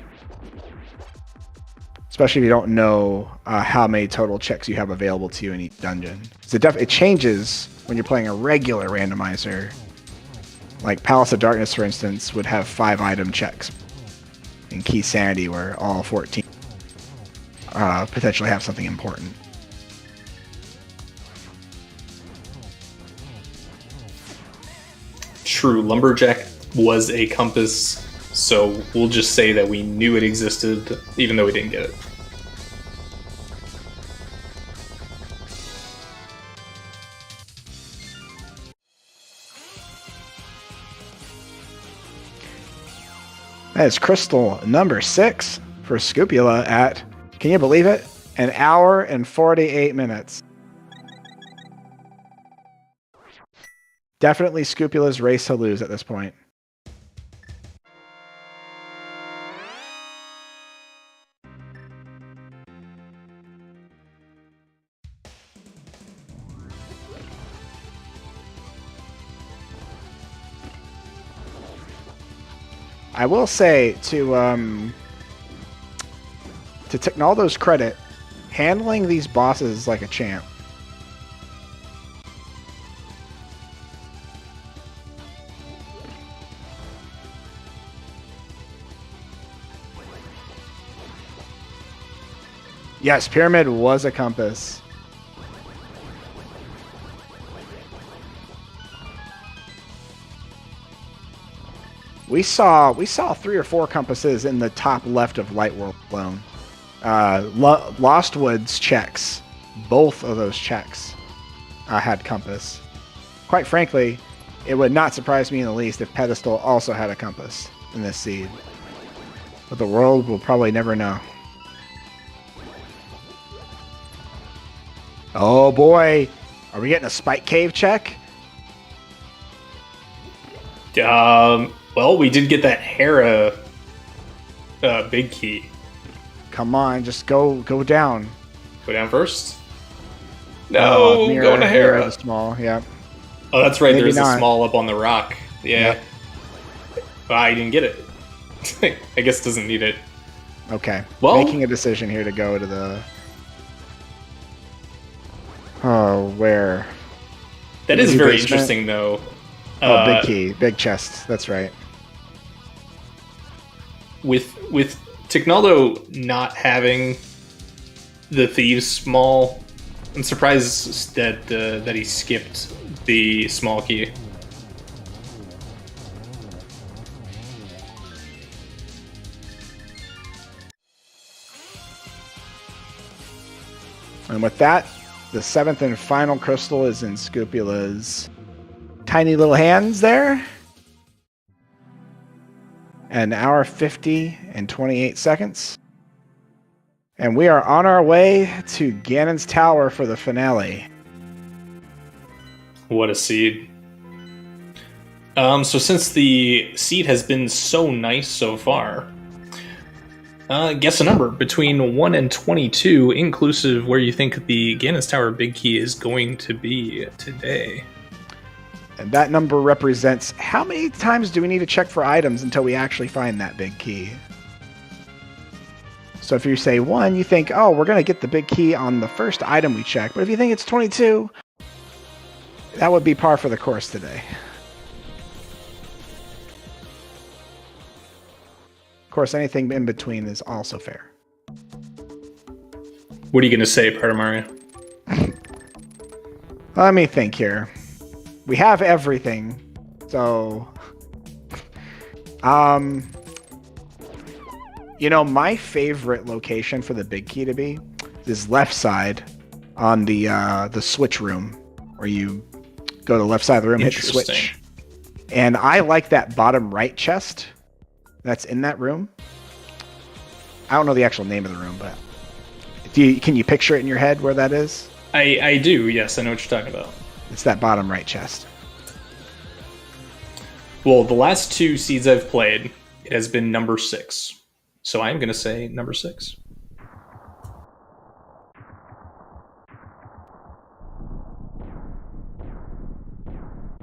Especially if you don't know how many total checks you have available to you in each dungeon. So it changes when you're playing a regular randomizer. Like Palace of Darkness, for instance, would have 5 item checks. In Key Sanity, where all 14 potentially have something important. True, Lumberjack was a compass, so we'll just say that we knew it existed, even though we didn't get it. That is crystal number 6 for Scupula at, can you believe it? 1 hour and 48 minutes. Definitely Scupula's race to lose at this point. I will say to Ticknaldo's credit, handling these bosses is like a champ. Yes, Pyramid was a compass. We saw 3 or 4 compasses in the top left of Light World alone. Lost Woods checks, both of those checks had compass. Quite frankly, it would not surprise me in the least if Pedestal also had a compass in this seed. But the world will probably never know. Oh boy, are we getting a Spike Cave check? Well, we did get that Hera big key. Come on, just go down. Go down first? No, going to Hera. The small, yeah. Oh, that's right, Maybe there's not. a small up on the rock. Yeah. Yep. Well, I didn't get it. I guess doesn't need it. Okay, well, making a decision here to go to the... Oh, where? That is very interesting, though. Oh, big key, big chest. That's right. With Ticknaldo not having the Thieves small, I'm surprised that he skipped the small key. And with that, the 7th and final crystal is in Scupula's tiny little hands there. 1 hour 50 and 28 seconds. And we are on our way to Ganon's Tower for the finale. What a seed. So since the seed has been so nice so far, guess a number between 1 and 22, inclusive where you think the Ganon's Tower big key is going to be today. And that number represents how many times do we need to check for items until we actually find that big key. So if you say 1, you think, oh, we're going to get the big key on the first item we check. But if you think it's 22, that would be par for the course today. Of course, anything in between is also fair. What are you going to say, Part of Mario? Let me think here. We have everything, so... You know, my favorite location for the big key to be is left side on the switch room, where you go to the left side of the room, hit the switch. And I like that bottom right chest that's in that room. I don't know the actual name of the room, but can you picture it in your head where that is? I do, yes, I know what you're talking about. It's that bottom right chest. Well, the last 2 seeds I've played, it has been number 6. So I'm going to say number 6.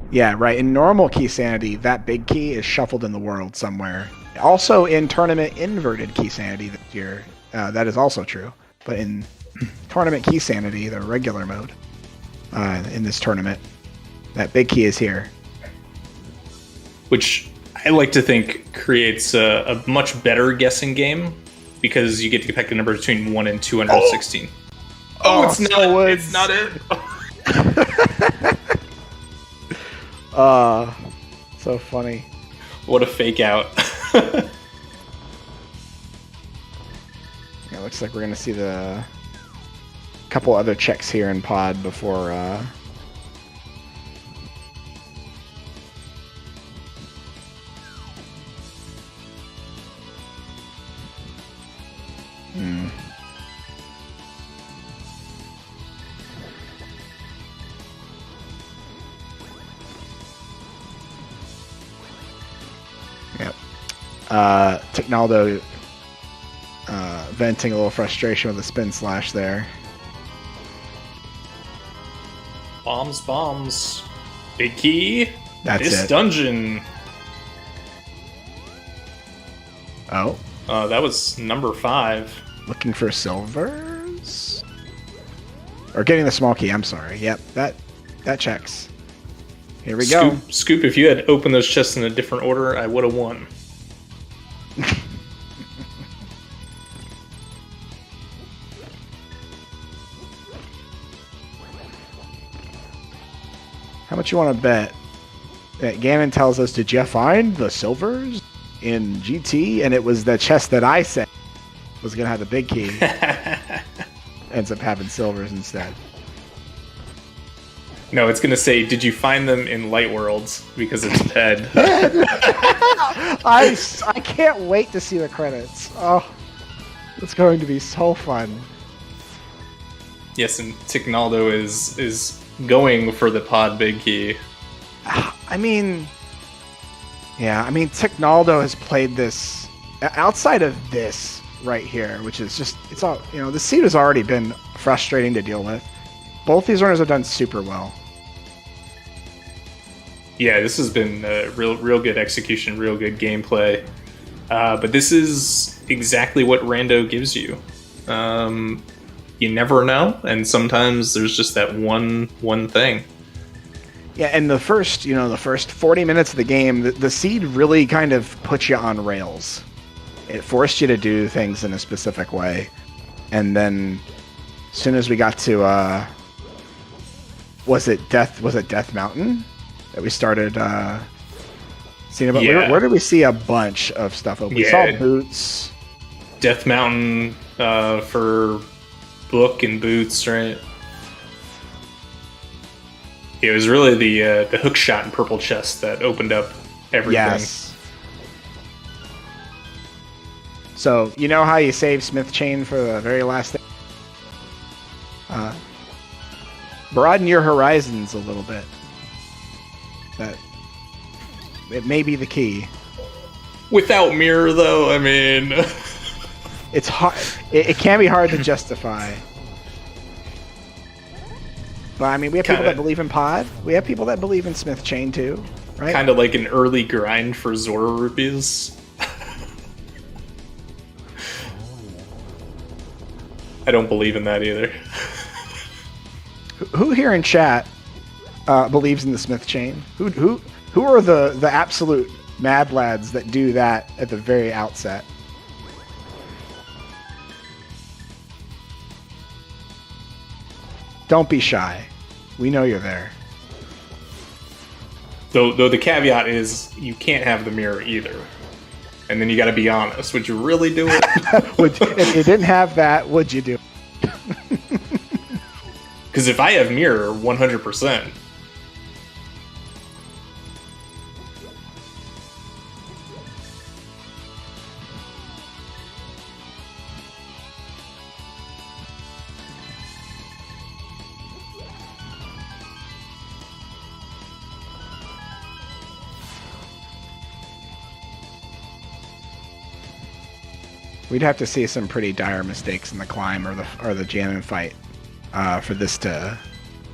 Yeah, right. In normal key sanity, that big key is shuffled in the world somewhere. Also in tournament inverted key sanity this year, that is also true. But in tournament key sanity, the regular mode, in this tournament, that big key is here. Which I like to think creates a much better guessing game because you get to pick a number between 1 and 216. Oh, it's not. It's not it. So funny. What a fake out. Yeah, looks like we're gonna see the couple other checks here in pod before Yep. Ticknaldo venting a little frustration with a spin slash there. Bombs. Big key. That's this it. Dungeon. Oh. That was number 5. Looking for silvers? Or getting the small key, I'm sorry. Yep, that checks. Here we go. Scoop, if you had opened those chests in a different order, I would have won. How much you want to bet that Ganon tells us, did you find the silvers in GT? And it was the chest that I said was going to have the big key. Ends up having silvers instead. No, it's going to say, did you find them in Light Worlds? Because it's dead. I can't wait to see the credits. Oh, it's going to be so fun. Yes, and Ticknaldo is going for the pod big key. I mean, Ticknaldo has played this outside of this right here, which is just, it's all, the seed has already been frustrating to deal with. Both these runners have done super well. Yeah, this has been real good execution, real good gameplay. But this is exactly what Rando gives you. You never know, and sometimes there's just that one thing. Yeah, and the first 40 minutes of the game, the seed really kind of put you on rails. It forced you to do things in a specific way, and then as soon as we got to was it Death Mountain that we started seeing about? Yeah. Where did we see a bunch of stuff open? We saw boots. Death Mountain for book and boots, right? It was really the hook shot and purple chest that opened up everything. Yes. So you know how you save Smith Chain for the very last thing? Broaden your horizons a little bit. It may be the key. Without mirror, though, I mean, it's hard. It can be hard to justify. But I mean, we have people that believe in Pod. We have people that believe in Smith Chain too, right? Kind of like an early grind for Zora rupees. I don't believe in that either. Who here in chat believes in the Smith Chain? Who are the absolute mad lads that do that at the very outset? Don't be shy. We know you're there. Though the caveat is you can't have the mirror either. And then you got to be honest. Would you really do it? If you didn't have that, would you do it? Because if I have mirror, 100%. We'd have to see some pretty dire mistakes in the climb or the jam and fight for this to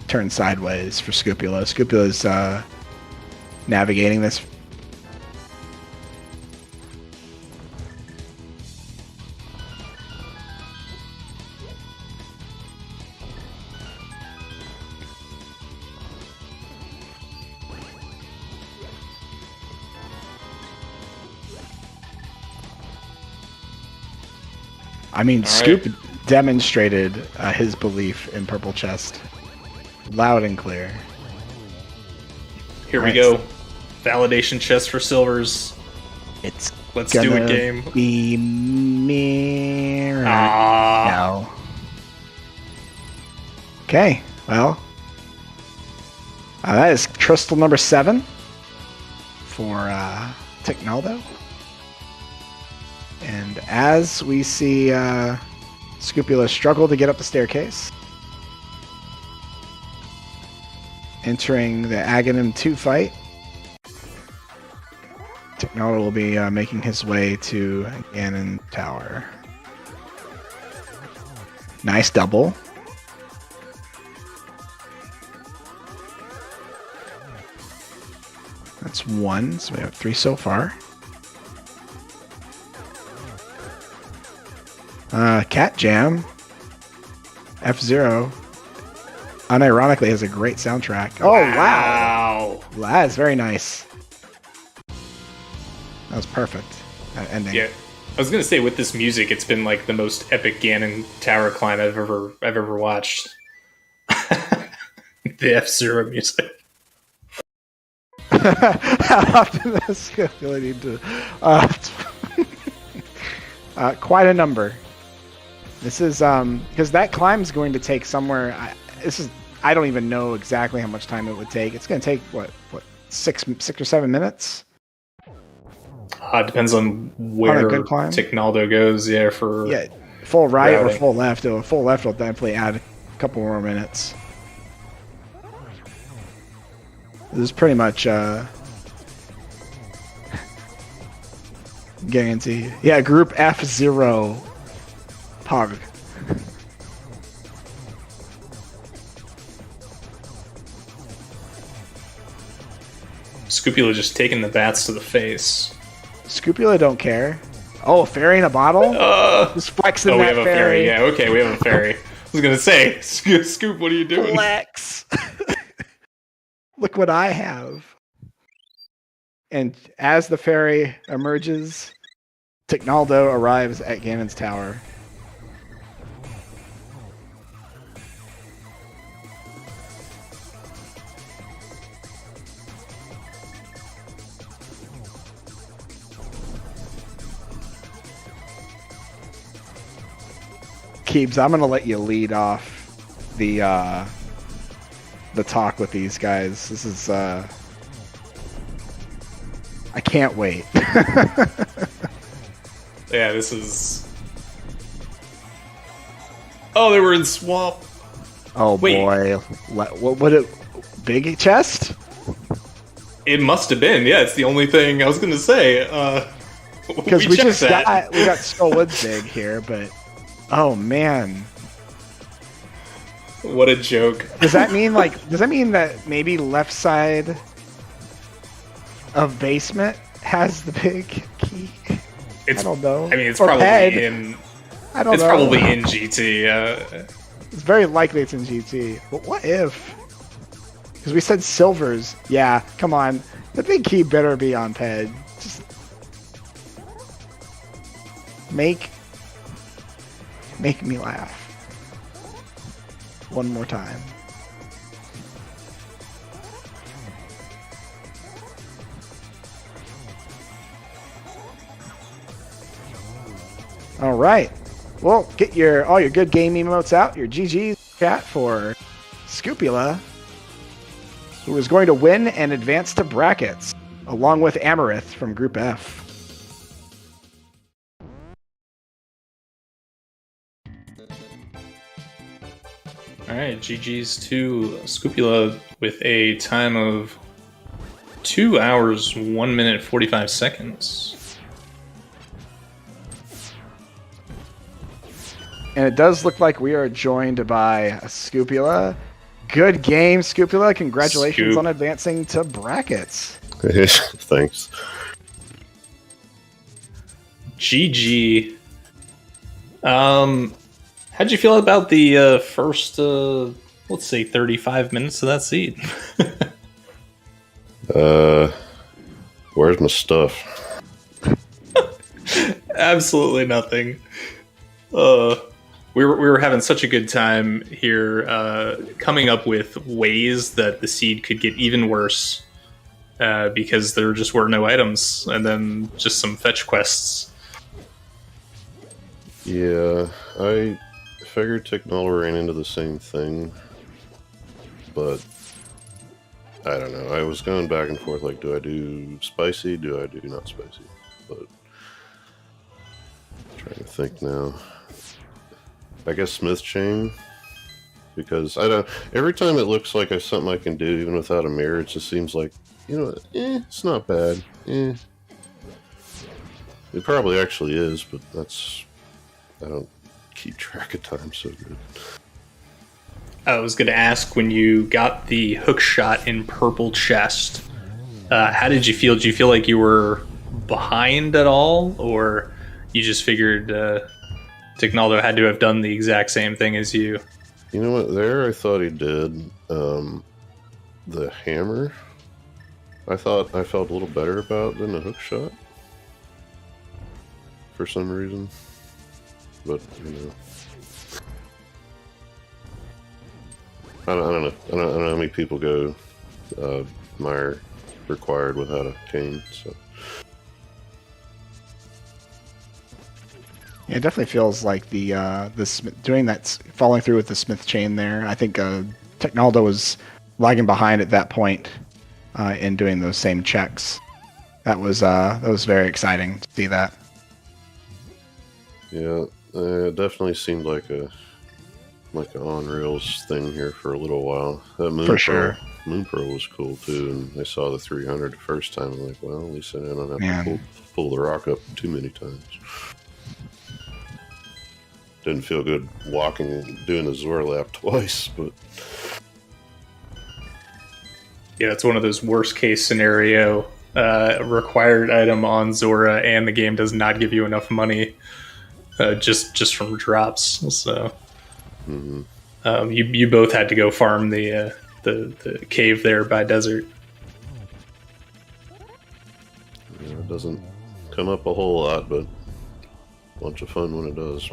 turn sideways for Scupula. Scupula's navigating this. I mean, Scoop demonstrated his belief in Purple Chest. Loud and clear. Here we go. Validation chest for silvers. Let's do a game. Be mirror. No. Okay, well. That is crystal number 7 for Ticknaldo. And as we see Scupula struggle to get up the staircase, entering the Ganon 2 fight, Ticknaldo will be making his way to Ganon Tower. Nice double. That's 1, so we have 3 so far. Cat Jam. F-Zero. Unironically has a great soundtrack. Oh, wow. That is very nice. That was perfect. That ending. Yeah. I was gonna say, with this music, it's been like the most epic Ganon Tower climb I've ever watched. The F-Zero music. How often does ability to quite a number. This is because that climb's going to take somewhere. I don't even know exactly how much time it would take. It's going to take what 6 or 7 minutes. Depends on where Ticknaldo goes. Yeah, full right routing. Or full left. Full left will definitely add a couple more minutes. This is pretty much guarantee. Yeah, Group F-Zero. Pog. Scupula just taking the bats to the face. Scupula don't care. Oh, fairy in a bottle? Just flexing that we have a fairy. Yeah, okay, we have a fairy. I was gonna say, Scoop, what are you doing? Flex. Look what I have. And as the fairy emerges, Ticknaldo arrives at Ganon's tower. Keebs, I'm gonna let you lead off the talk with these guys. This is I can't wait. Yeah, this is. Oh, they were in swamp. Oh boy, what a big chest. It must have been. Yeah, it's the only thing I was gonna say. Because we got Skullwood big here, but. Oh man. What a joke. Does that mean that maybe left side of basement has the big key? I don't know. I mean, it's probably in. I don't know. It's probably in GT. It's very likely it's in GT. But what if? Because we said silvers. Yeah, come on. The big key better be on PED. Just make me laugh. One more time. All right. Well, get all your good game emotes out. Your GG chat for Scupula, who is going to win and advance to brackets, along with Amarith from Group F. Alright, GG's to Scupula with a time of 2 hours, 1 minute, 45 seconds. And it does look like we are joined by Scupula. Good game, Scupula. Congratulations on advancing to brackets. Thanks. GG. How'd you feel about the first, let's say, 35 minutes of that seed? Where's my stuff? Absolutely nothing. We were having such a good time here, coming up with ways that the seed could get even worse, because there just were no items, and then just some fetch quests. Yeah, I figured Ticknaldo ran into the same thing, but I don't know. I was going back and forth, like, do I do spicy? Do I do not spicy? But I'm trying to think now. I guess Smith Chain, because I don't. Every time it looks like it's something I can do, even without a mirror, it just seems like, you know, it's not bad. It probably actually is, but that's. I don't keep track of time so good. I was going to ask, when you got the hook shot in purple chest, how did you feel? Did you feel like you were behind at all, or you just figured Ticknaldo had to have done the exact same thing as you? You know what? There, I thought he did. The hammer, I thought I felt a little better about than the hook shot for some reason. But you know, I don't know. I don't know how many people go Meyer required without a cane. So Yeah, it definitely feels like the doing that, falling through with the Smith chain there. I think Ticknaldo was lagging behind at that point in doing those same checks. That was very exciting to see that. yeah, it definitely seemed like an on rails thing here for a little while. That Moon For sure. Moon Pearl was cool too, and I saw the 300 the first time. I'm like, well, at least I don't have to pull the rock up too many times. Didn't feel good doing the Zora lap twice, but Yeah, it's one of those worst case scenario required item on Zora, and the game does not give you enough money just from drops. So you both had to go farm the cave there by desert. yeah, it doesn't come up a whole lot, but a bunch of fun when it does.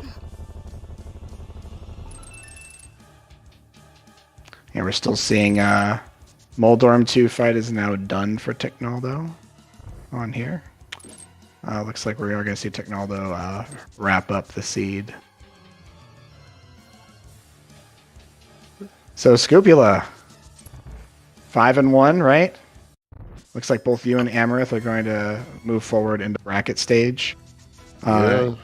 And we're still seeing Moldorm 2 fight is now done for Ticknaldo on here. Looks like we are going to see Ticknaldo wrap up the seed. So Scopula, 5-1, right? Looks like both you and Amaranth are going to move forward into bracket stage. Yeah.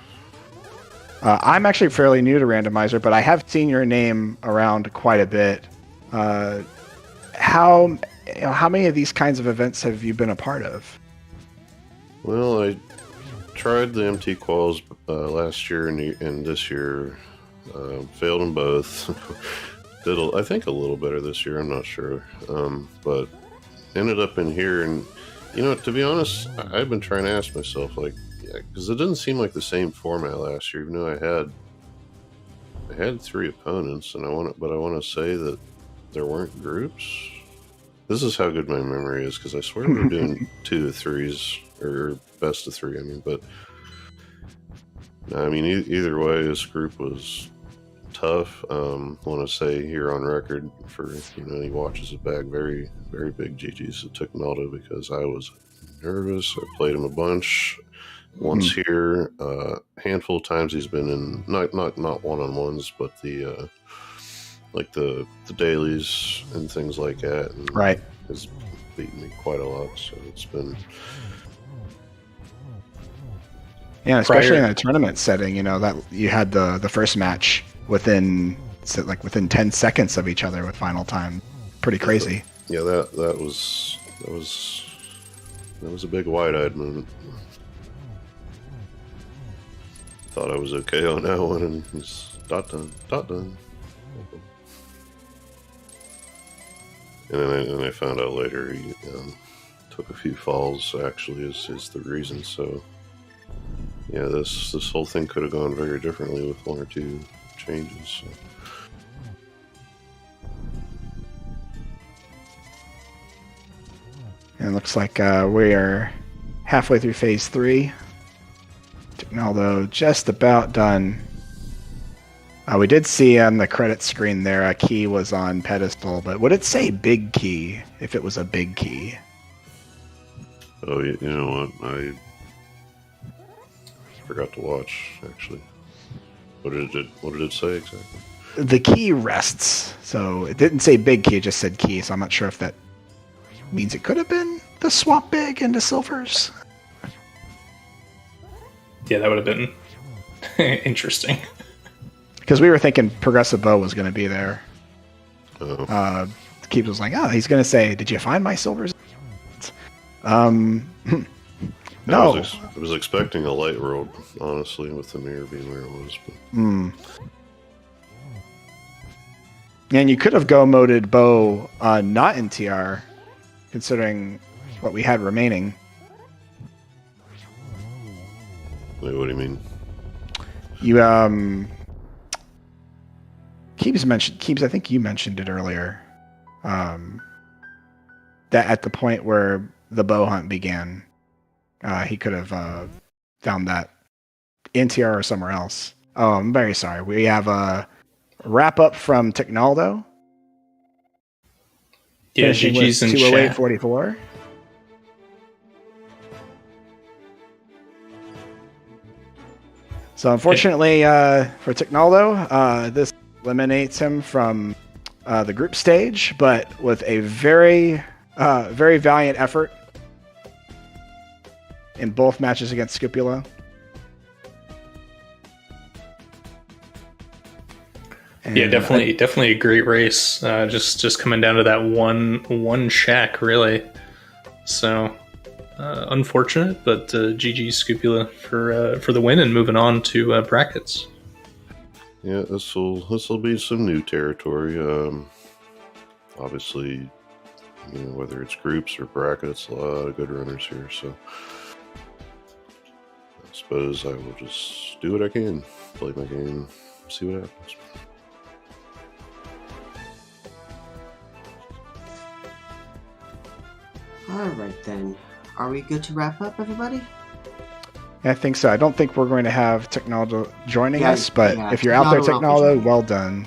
I'm actually fairly new to Randomizer, but I have seen your name around quite a bit. How many of these kinds of events have you been a part of? Well, I tried the MT quals last year and this year. Failed them both. Did I think a little better this year. I'm not sure, but ended up in here. And you know, to be honest, I've been trying to ask myself, like, because it didn't seem like the same format last year, even though I had 3 opponents, and I want to say that there weren't groups. This is how good my memory is, because I swear we were doing 2 of 3s, or best of 3. I mean, but I mean, either way, this group was tough. Want to say here on record for he watches it back. Very, very big GGs to Ticknaldo, because I was nervous. I played him a bunch. Once here, handful of times he's been in not one-on-ones, but the like the dailies and things like that, and Right. has beaten me quite a lot. So it's been especially in a tournament setting. That you had the first match within 10 seconds of each other with final time. Pretty crazy. Yeah, that was a big wide-eyed moment. Thought I was okay on that one, and it's dot done. And then I found out later he took a few falls. Actually, is the reason. So yeah, this whole thing could have gone very differently with one or two changes. So. And it looks like we are halfway through phase 3. Ticknaldo just about done. We did see on the credit screen there a key was on pedestal, but would it say big key if it was a big key? Oh, you know what? I forgot to watch, actually. What did it say exactly? The key rests. So it didn't say big key, it just said key, so I'm not sure if that means it could have been the swap big into silvers. Yeah, that would have been interesting. Because we were thinking Progressive Bow was going to be there. Oh. Keeps was like, oh, he's going to say, did you find my silvers? No. I was expecting a light world, honestly, with the mirror being where it was. But... And you could have go-moded Bow not in TR, considering what we had remaining. Wait, what do you mean? You, Keebs, I think you mentioned it earlier. That at the point where the bow hunt began, he could have found that in TR or somewhere else. Oh, I'm very sorry. We have a wrap up from Ticknaldo. Yeah, GG's in chat. 208.44. So unfortunately for Ticknaldo, this eliminates him from the group stage, but with a very valiant effort in both matches against Scupula. And yeah, definitely a great race. Just coming down to that one shack, really. So unfortunate, but GG Scupula for the win and moving on to brackets. Yeah, this will be some new territory. Obviously, whether it's groups or brackets, a lot of good runners here. So I suppose I will just do what I can, play my game, see what happens. All right then. Are we good to wrap up, everybody? I think so. I don't think we're going to have Ticknaldo joining us, but yeah, if you're out there, Ticknaldo, Ticknaldo, well done.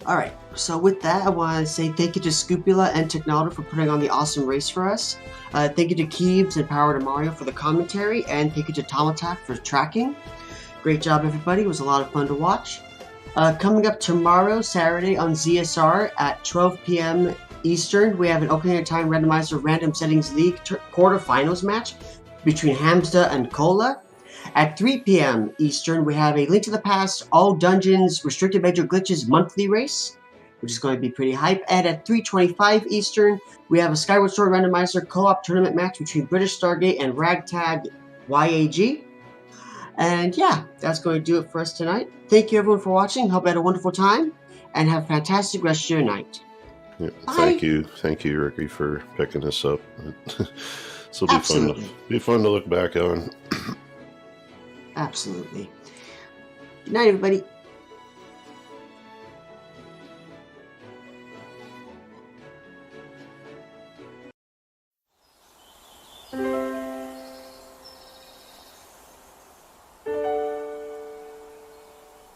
All right. So with that, I want to say thank you to Scupula and Ticknaldo for putting on the awesome race for us. Thank you to Keebs and Power to Mario for the commentary, and thank you to Tomatak for tracking. Great job, everybody. It was a lot of fun to watch. Coming up tomorrow, Saturday, on ZSR at 12 p.m. Eastern, we have an opening time randomizer random settings league quarterfinals match between Hamza and Kola. At 3 p.m. Eastern, we have a Link to the Past All Dungeons Restricted Major Glitches monthly race, which is going to be pretty hype. And at 3:25 Eastern, we have a Skyward Sword randomizer co-op tournament match between British Stargate and Ragtag YAG. And yeah, that's going to do it for us tonight. Thank you everyone for watching. Hope you had a wonderful time, and have a fantastic rest of your night. Yeah, thank you, Ricky, for picking this up. This will be fun to look back on. Absolutely. Good night, everybody.